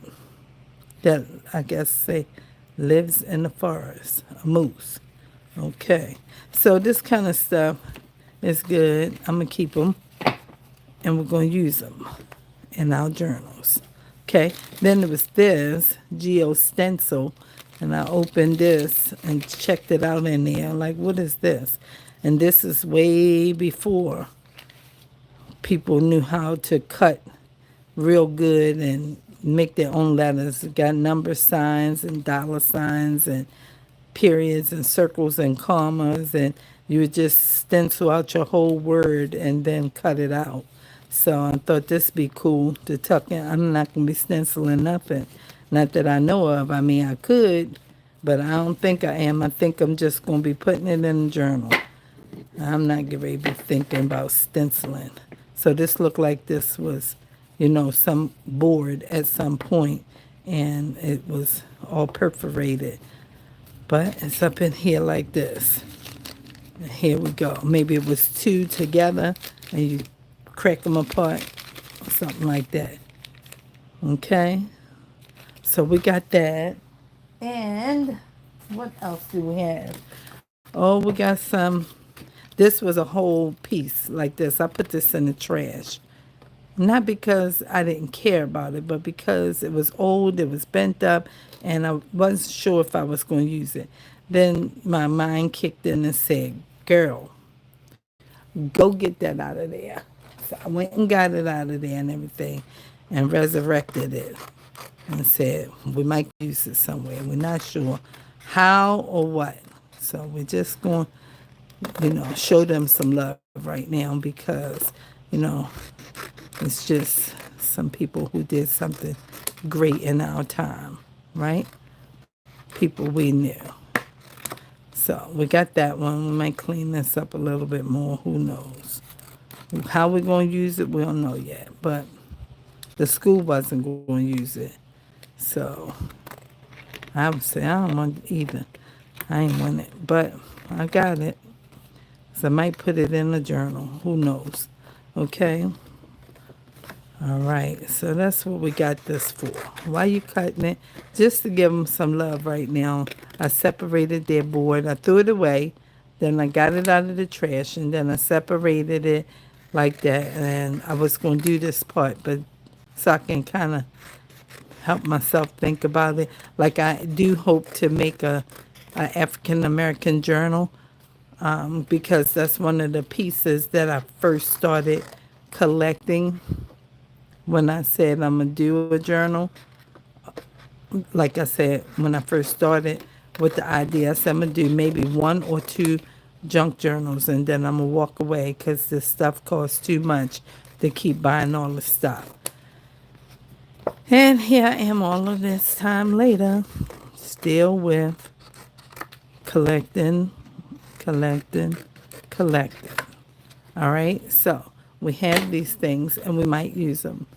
That I guess say lives in the forest. A moose. Okay. So this kind of stuff is good. I'm going to keep them and we're going to use them in our journals. Okay. Then there was this geo stencil, and I opened this and checked it out in there. Like, what is this? And this is way before people knew how to cut real good and make their own letters. It got number signs and dollar signs and periods and circles and commas, and you would just stencil out your whole word and then cut it out. So I thought this would be cool to tuck in. I'm not going to be stenciling nothing. Not that I know of. I mean, I could, but I don't think I am. I think I'm just going to be putting it in the journal. I'm not getting ready to be thinking about stenciling. So this looked like this was, some board at some point, and it was all perforated. But it's up in here like this. And here we go. Maybe it was two together, and you crack them apart or something like that. Okay? So we got that. And what else do we have? Oh, we got some. This was a whole piece like this. I put this in the trash. Not because I didn't care about it, but because it was old, it was bent up, and I wasn't sure if I was going to use it. Then my mind kicked in and said, girl, go get that out of there. So I went and got it out of there and everything and resurrected it and said, we might use it somewhere. We're not sure how or what. So we're just going show them some love right now because, it's just some people who did something great in our time, right? People we knew. So we got that one. We might clean this up a little bit more. Who knows? How we're going to use it, we don't know yet. But the school wasn't going to use it. So I would say I don't want it either. I ain't want it. But I got it. So I might put it in a journal. Who knows? Okay. All right. So that's what we got this for. Why you cutting it? Just to give them some love right now. I separated their board. I threw it away. Then I got it out of the trash. And then I separated it like that. And I was going to do this part. But so I can kind of help myself think about it. Like I do hope to make a African American journal. Because that's one of the pieces that I first started collecting when I said I'm going to do a journal. Like I said, when I first started with the idea, I said I'm going to do maybe one or two junk journals and then I'm going to walk away because this stuff costs too much to keep buying all the stuff. And here I am all of this time later, still with collecting. All right, so we have these things and we might use them.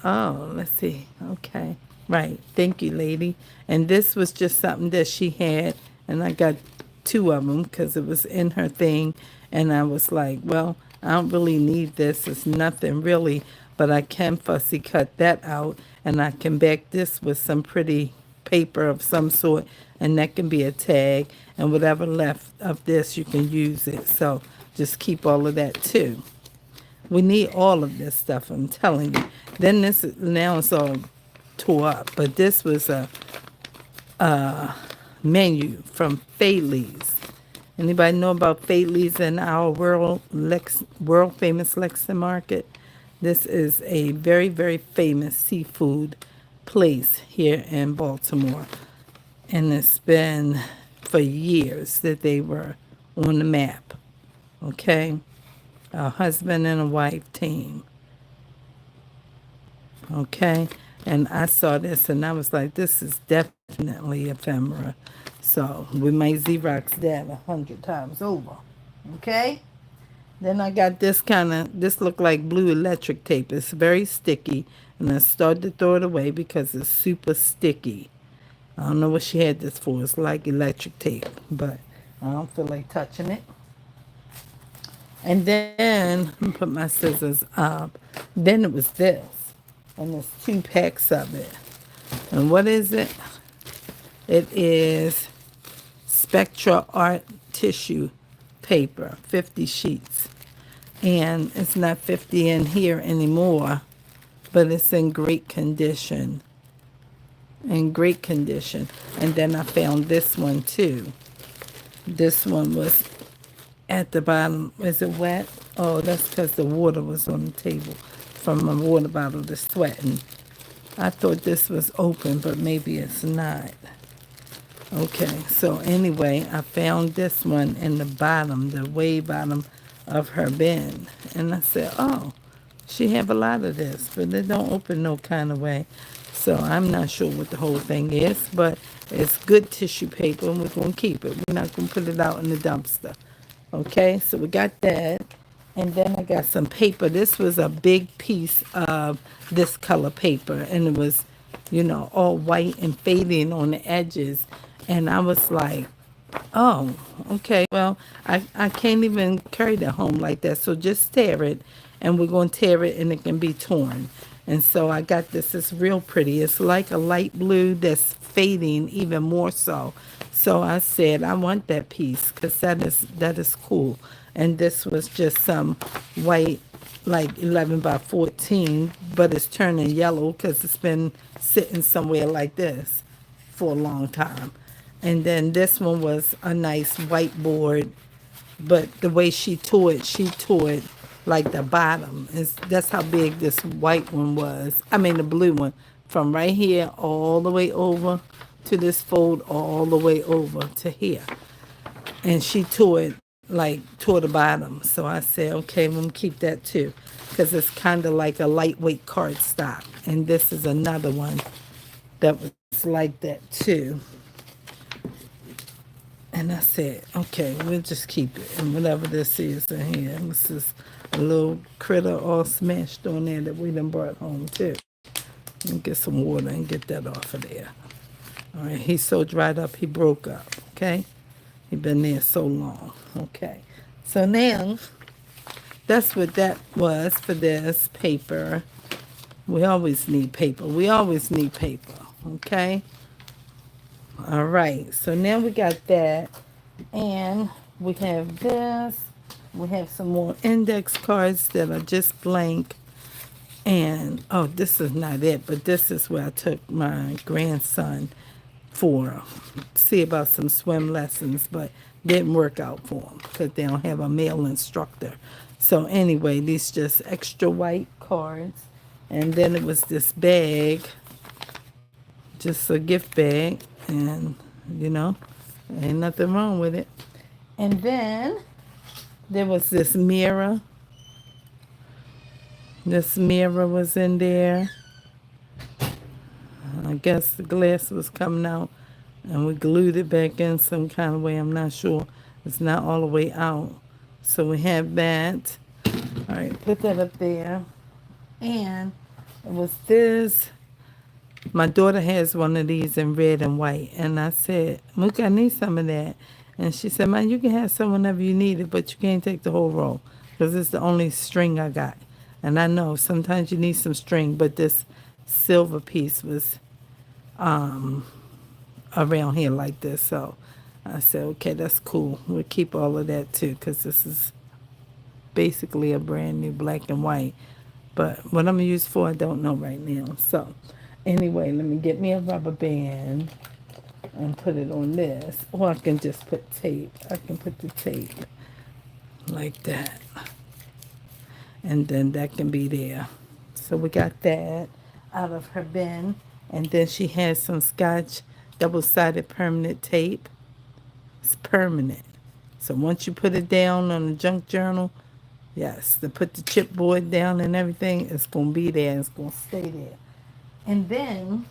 Oh, let's see. Okay. Right. Thank you, lady. And this was just something that she had, and I got two of them because it was in her thing. And I was like, well, I don't really need this. It's nothing really, but I can fussy cut that out, and I can back this with some pretty paper of some sort, and that can be a tag. And whatever left of this, you can use it. So just keep all of that too. We need all of this stuff, I'm telling you. Then this, now it's all tore up, but this was a menu from Faylee's. Anybody know about Faylee's in our world famous Lexington Market? This is a very, very famous seafood place here in Baltimore. And it's been for years that they were on the map. Okay? A husband and a wife team. Okay? And I saw this and I was like, this is definitely ephemera. So we might Xerox that 100 times over. Okay? Then I got this looked like blue electric tape. It's very sticky. And I started to throw it away because it's super sticky. I don't know what she had this for. It's like electric tape. But I don't feel like touching it. And then I put my scissors up. Then it was this. And there's 2 packs of it. And what is it? It is Spectra Art Tissue Paper, 50 sheets. And it's not 50 in here anymore, but it's in great condition. In great condition. And then I found this one too. This one was at the bottom. Is it wet? Oh, that's because the water was on the table from my water bottle that's sweating. I thought this was open, but maybe it's not. Okay, so anyway, I found this one in the bottom, the way bottom of her bin. And I said, oh, she have a lot of this, but it don't open no kind of way. So I'm not sure what the whole thing is, but it's good tissue paper, and we're going to keep it. We're not going to put it out in the dumpster. Okay, so we got that. And then I got some paper. This was a big piece of this color paper, and it was, all white and fading on the edges. And I was like, oh, okay, well, I can't even carry that home like that. So just tear it, and we're going to tear it, and it can be torn. And so I got this. It's real pretty. It's like a light blue that's fading even more so. So I said, I want that piece because that is cool. And this was just some white, like 11 by 14, but it's turning yellow because it's been sitting somewhere like this for a long time. And then this one was a nice whiteboard, but the way she tore it like the bottom. That's how big this white one was. I mean, the blue one. From right here all the way over to this fold, all the way over to here. And she tore the bottom. So I said, okay, I'm going to keep that too. Because it's kind of like a lightweight cardstock. And this is another one that was like that too. And I said, okay, we'll just keep it. And whatever this is in here, this is a little critter all smashed on there that we done brought home too. Let me get some water and get that off of there. All right, he's so dried up, he broke up, okay? He been there so long, okay? So now, that's what that was for this paper. We always need paper. We always need paper, okay? All right, so now we got that, and we have this. We have some more index cards that are just blank. And, oh, this is not it, but this is where I took my grandson for see about some swim lessons, but didn't work out for him because they don't have a male instructor. So anyway, these just extra white cards. And then it was this bag, just a gift bag, and, ain't nothing wrong with it. And then there was this mirror. This mirror was in there. I guess the glass was coming out, and we glued it back in some kind of way. I'm not sure. It's not all the way out. So we have that. All right, put that up there. And it was this My daughter has one of these in red and white. And I said, Mook, I need some of that. And she said, man, you can have some whenever you need it, but you can't take the whole roll because it's the only string I got. And I know sometimes you need some string, but this silver piece was around here like this. So I said, okay, that's cool. We'll keep all of that too because this is basically a brand new black and white. But what I'm going to use for, I don't know right now. So anyway, let me get me a rubber band and put it on this. Or I can just put tape. I can put the tape like that. And then that can be there. So we got that out of her bin. And then she has some Scotch double-sided permanent tape. It's permanent. So once you put it down on the junk journal, yes, to put the chipboard down and everything, it's going to be there. It's going to stay there. And then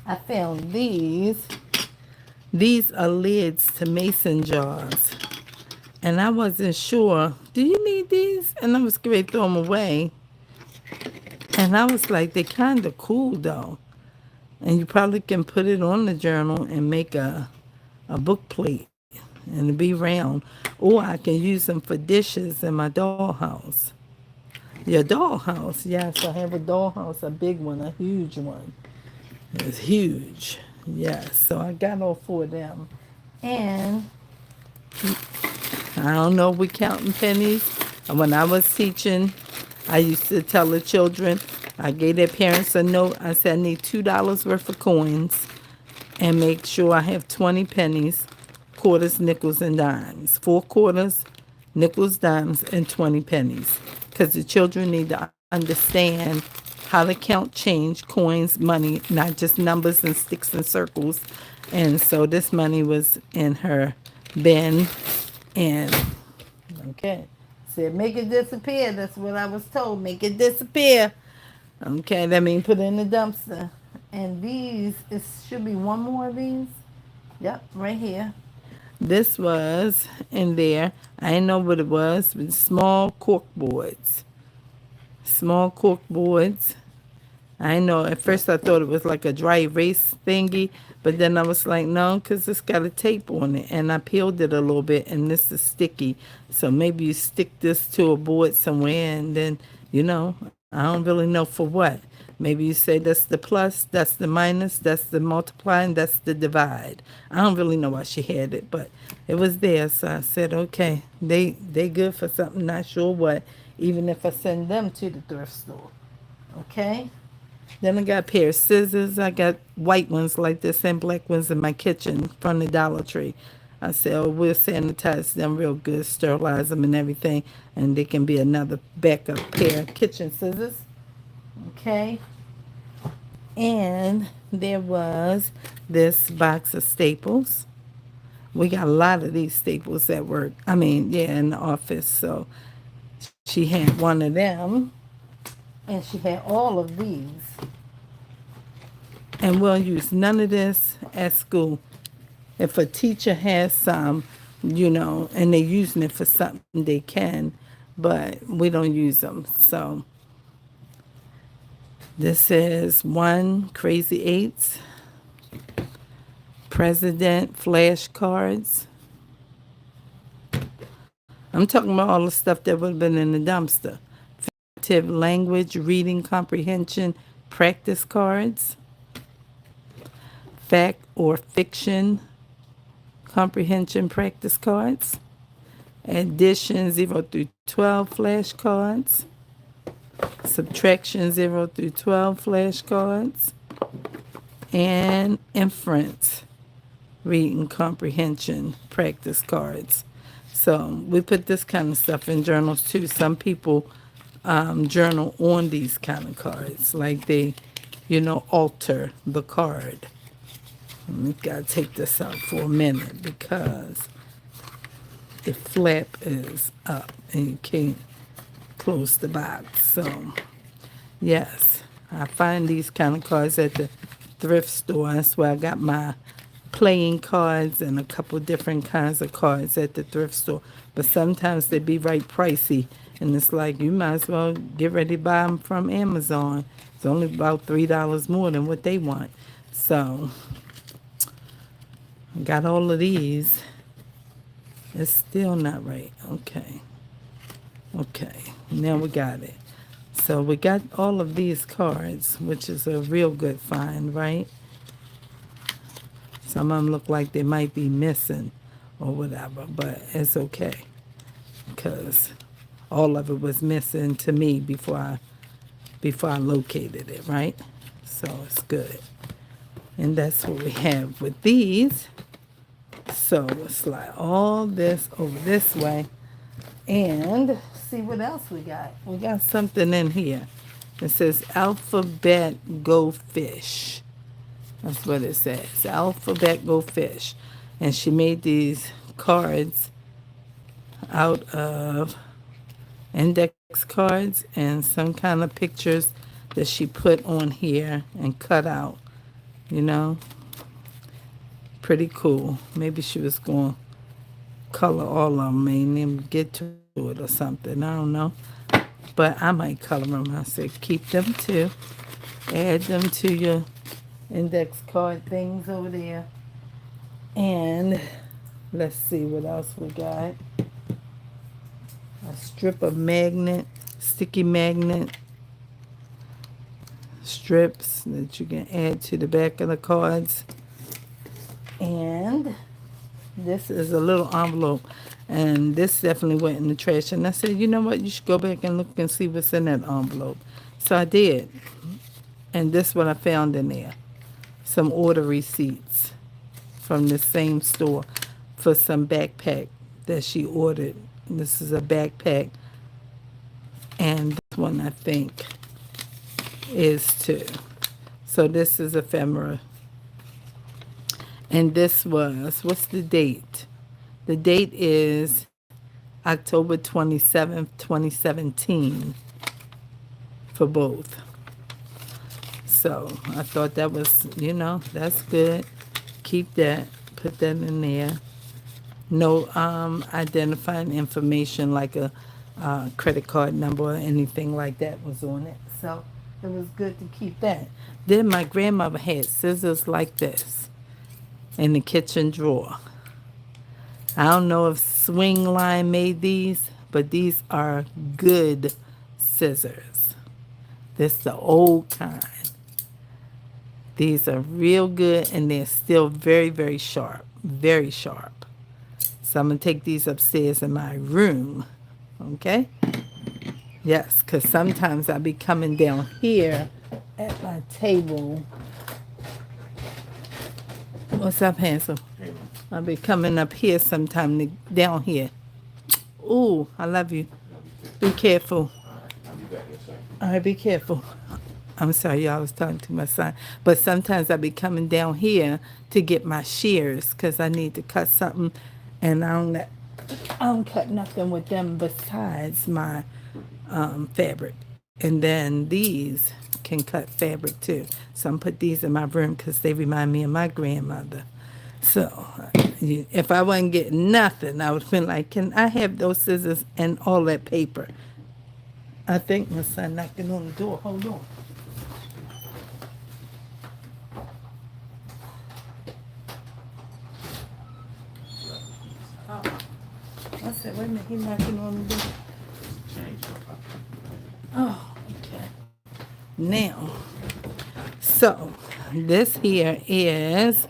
I found these. These are lids to mason jars. And I wasn't sure, do you need these? And I was going to throw them away. And I was like, they're kind of cool though. And you probably can put it on the journal and make a book plate and it'll be round. Or I can use them for dishes in my dollhouse. Your dollhouse, yes, I have a dollhouse, a big one, a huge one. It's huge, yes. So I got all four of them. And I don't know if we counting pennies. When I was teaching, I used to tell the children, I gave their parents a note. I said, I need $2 worth of coins and make sure I have 20 pennies, quarters, nickels, and dimes. 4 quarters, nickels, dimes, and 20 pennies. Because the children need to understand how to count change, coins, money, not just numbers and sticks and circles. And so this money was in her bin. And, okay, said make it disappear. That's what I was told. Make it disappear. Okay, that means put it in the dumpster. And these, it should be one more of these. Yep, right here. This was in there. I didn't know what it was, but small cork boards. Small cork boards. I know at first I thought it was like a dry erase thingy, but then I was like, no, because it's got a tape on it. And I peeled it a little bit, and this is sticky. So maybe you stick this to a board somewhere, and then, I don't really know for what. Maybe you say that's the plus, that's the minus, that's the multiply, and that's the divide. I don't really know why she had it, but it was there. So I said, okay, they good for something, not sure what, even if I send them to the thrift store. Okay? Then I got a pair of scissors. I got white ones like this and black ones in my kitchen from the Dollar Tree. I said, oh, we'll sanitize them real good, sterilize them and everything, and they can be another backup pair of kitchen scissors. Okay. And there was this box of staples. We got a lot of these staples at work. In the office. So she had one of them. And she had all of these. And we'll use none of this at school. If a teacher has some, and they're using it for something, they can, but we don't use them. So this is 1 Crazy Eights, President flashcards. I'm talking about all the stuff that would have been in the dumpster. Language, reading comprehension, practice cards, fact or fiction comprehension practice cards, addition 0 through 12 flashcards, subtraction 0 through 12 flashcards, and inference reading comprehension practice cards. So we put this kind of stuff in journals too. Some people journal on these kind of cards, like they, alter the card. We've got to take this out for a minute because the flap is up and you can't close the box. So, yes, I find these kind of cards at the thrift store. That's where I got my playing cards and a couple different kinds of cards at the thrift store. But sometimes they be right pricey. And it's like, you might as well get ready to buy them from Amazon. It's only about $3 more than what they want. So I got all of these. It's still not right. Okay. Okay. Now we got it. So we got all of these cards, which is a real good find, right? Some of them look like they might be missing or whatever, but it's okay because all of it was missing to me before I located it, right? So it's good. And that's what we have with these. So we'll slide all this over this way and see what else we got. We got something in here. It says Alphabet Go Fish. That's what it says. Alphabet Go Fish. And she made these cards out of index cards and some kind of pictures that she put on here and cut out. You know? Pretty cool. Maybe she was going to color all of them and then get to it or something. I don't know. But I might color them. I said keep them too. Add them to your index card things over there. And let's see what else we got. A strip of magnet, sticky magnet strips that you can add to the back of the cards. And this is a little envelope. And this definitely went in the trash. And I said, you know what? You should go back and look and see what's in that envelope. So I did. And this is what I found in there. Some order receipts from the same store for some backpack that she ordered. This is a backpack. And this one, I think, is too. So this is ephemera. And this was, what's the date? The date is October 27th, 2017 for both. So I thought that was, that's good. Keep that. Put that in there. No identifying information like a credit card number or anything like that was on it. So it was good to keep that. Then my grandmother had scissors like this in the kitchen drawer. I don't know if Swing Line made these, but these are good scissors. This is the old kind. These are real good, and they're still very, very sharp. Very sharp. So I'm going to take these upstairs in my room. Okay? Yes, because sometimes I'll be coming down here at my table. What's up, handsome? I'll be coming up here sometime down here. Ooh, I love you. Be careful. All right, be careful. I'm sorry, y'all, I was talking to my son. But sometimes I'll be coming down here to get my shears because I need to cut something. And I don't cut nothing with them besides my fabric. And then these can cut fabric too. So I'm put these in my room because they remind me of my grandmother. So if I wasn't getting nothing, I would have been like, can I have those scissors and all that paper? I think my son knocking on the door. Hold on. I said, wait a minute, he's knocking on the door. Oh, okay. Now, so this here is,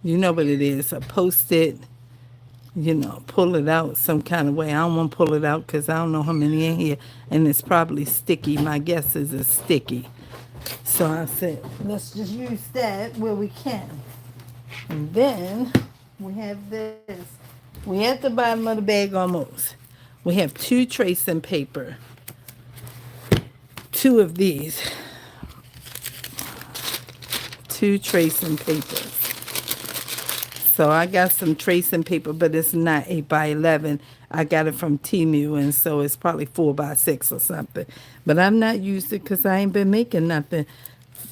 you know what it is, a Post-it, pull it out some kind of way. I don't want to pull it out because I don't know how many in here, and it's probably sticky. My guess is it's sticky. So I said, let's just use that where we can. And then we have this. We at the bottom of the bag almost. We have 2 tracing paper. 2 of these. 2 tracing papers. So I got some tracing paper, but it's not 8 by 11. I got it from Temu, and so it's probably 4 by 6 or something. But I've not used it because I ain't been making nothing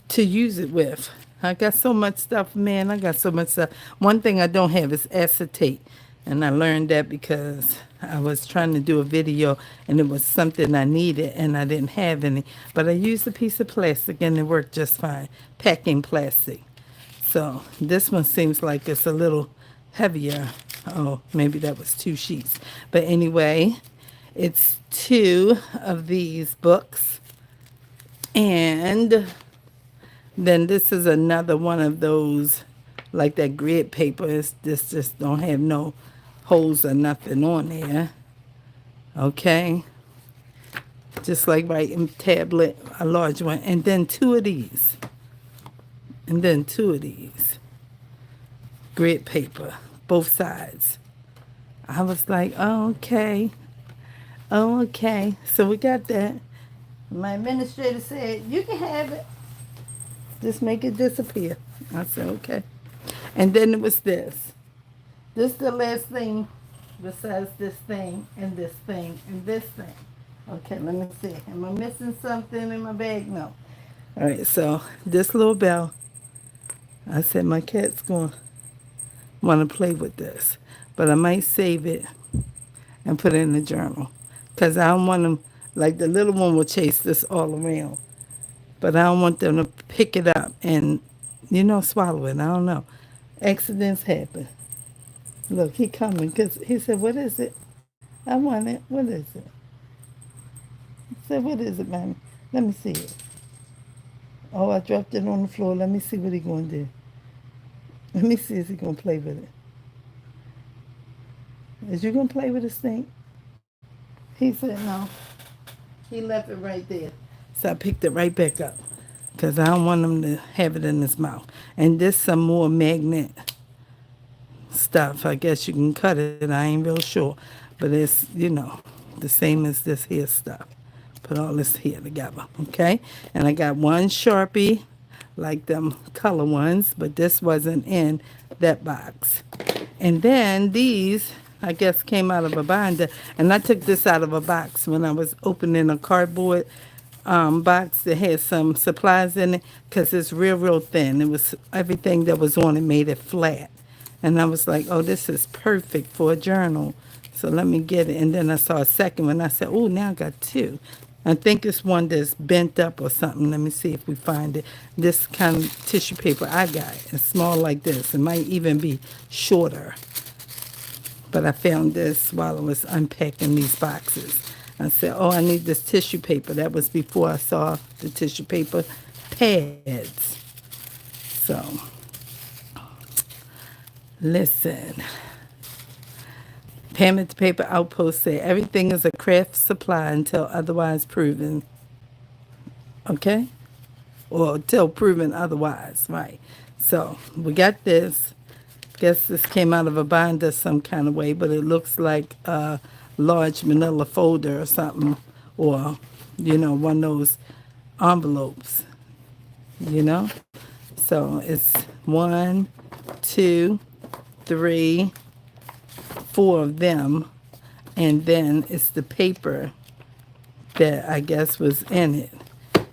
to use it with. I got so much stuff, man. I got so much stuff. One thing I don't have is acetate. And I learned that because I was trying to do a video and it was something I needed and I didn't have any. But I used a piece of plastic and it worked just fine. Packing plastic. So this one seems like it's a little heavier. Oh, maybe that was 2 sheets. But anyway, it's 2 of these books. And then this is another one of those, like that grid paper. This just don't have no holes or nothing on there. Okay. Just like writing tablet, a large one. And then 2 of these. And then 2 of these. Grid paper, both sides. I was like, oh, okay. Oh, okay. So we got that. My administrator said, you can have it. Just make it disappear. I said, okay. And then it was this. This is the last thing besides this thing and this thing and this thing. Okay, let me see. Am I missing something in my bag? No. All right, so this little bell, I said my cat's going to want to play with this. But I might save it and put it in the journal. Because I don't want them, like the little one will chase this all around. But I don't want them to pick it up and, swallow it. I don't know. Accidents happen. Look, he coming because he said, what is it? I want it. What is it? I said, what is it, mommy? Let me see it. Oh, I dropped it on the floor. Let me see what he going to do. Let me see if he going to play with it. Is you going to play with this thing? He said no. He left it right there. So I picked it right back up because I don't want him to have it in his mouth. And this some more magnet stuff. I guess you can cut it. I ain't real sure. But it's, the same as this here stuff. Put all this here together, okay? And I got one Sharpie, like them color ones, but this wasn't in that box. And then these, I guess, came out of a binder. And I took this out of a box when I was opening a cardboard box that had some supplies in it because it's real, real thin. It was everything that was on it made it flat. And I was like, oh, this is perfect for a journal. So let me get it. And then I saw a second one. I said, oh, now I got 2. I think it's one that's bent up or something. Let me see if we find it. This kind of tissue paper I got is small like this. It might even be shorter. But I found this while I was unpacking these boxes. I said, oh, I need this tissue paper. That was before I saw the tissue paper pads. So, listen. Pam at the Paper Outpost said, everything is a craft supply until otherwise proven. Okay? Or until proven otherwise, right? So, we got this. Guess this came out of a binder some kind of way, but it looks like a large manila folder or something, or, one of those envelopes, So it's 1, 2, 3, 4 of them, and then it's the paper that I guess was in it.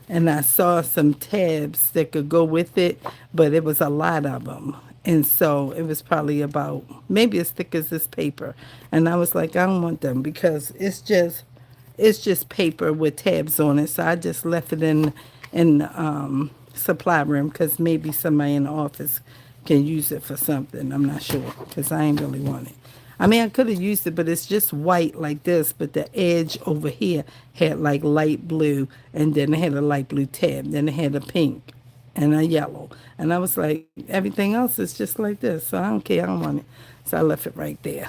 And I saw some tabs that could go with it, but it was a lot of them. And so it was probably about maybe as thick as this paper. And I was like, I don't want them because it's just paper with tabs on it. So I just left it in the supply room because maybe somebody in the office can use it for something. I'm not sure because I ain't really want it. I mean, I could have used it, but it's just white like this, but the edge over here had like light blue, and then it had a light blue tab, then it had a pink and a yellow. And I was like, everything else is just like this, so I don't care, I don't want it. So I left it right there.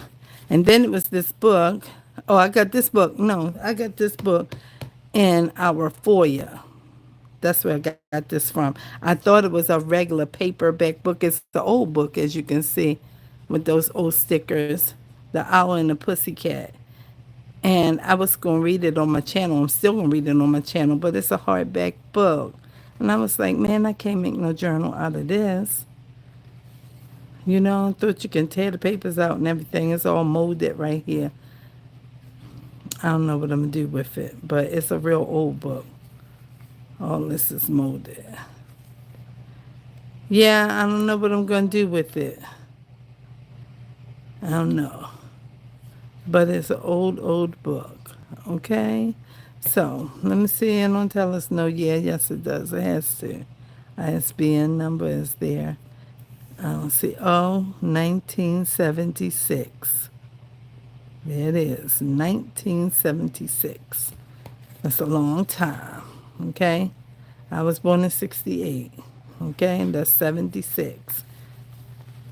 And then it was this book. Oh, I got this book. No, I got this book in our foyer. That's where I got this from. I thought it was a regular paperback book. It's the old book, as you can see, with those old stickers, The Owl and the Pussycat. And I was going to read it on my channel. I'm still going to read it on my channel, but it's a hardback book. And I was like, man, I can't make no journal out of this. I thought you can tear the papers out and everything. It's all molded right here. I don't know what I'm going to do with it, but it's a real old book. All this is molded. Yeah, I don't know what I'm going to do with it. I don't know. but it's an old book. Okay? So, let me see. It don't tell us no. Yeah, yes, it does. It has to. ISBN number is there. Let's see. Oh, 1976. There it is. 1976. That's a long time. Okay? I was born in 68. Okay? And that's 76.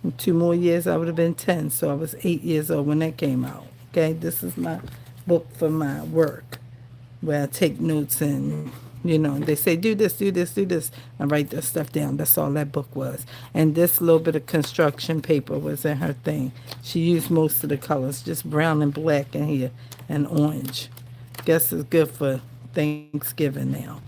In 2 more years, I would have been 10. So I was 8 years old when that came out. Okay? This is my book for my work where I take notes and, they say, do this, do this, do this. I write that stuff down. That's all that book was. And this little bit of construction paper was in her thing. She used most of the colors, just brown and black in here and orange. Guess it's good for Thanksgiving now.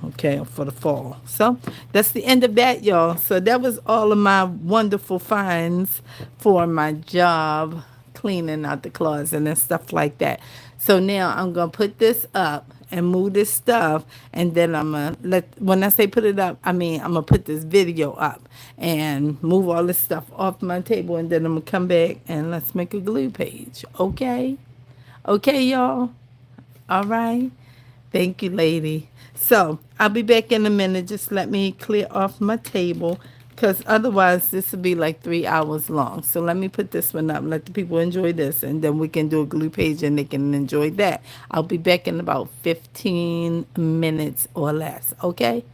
Okay, for the fall. So that's the end of that, y'all. So that was all of my wonderful finds for my job, cleaning out the closet and stuff like that. So now I'm gonna put this up and move this stuff, and then I'm gonna when I say put it up, I mean I'm gonna put this video up and move all this stuff off my table, and then I'm gonna come back and let's make a glue page. Okay, y'all. All right. Thank you, lady. So I'll be back in a minute. Just let me clear off my table, because otherwise this will be like 3 hours long. So let me put this one up. Let the people enjoy this, and then we can do a glue page and they can enjoy that. I'll be back in about 15 minutes or less. Okay?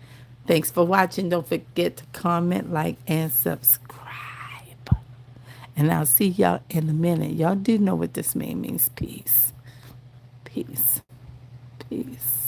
Thanks for watching. Don't forget to comment, like, and subscribe. And I'll see y'all in a minute. Y'all do know what this means. Peace. Peace. Peace.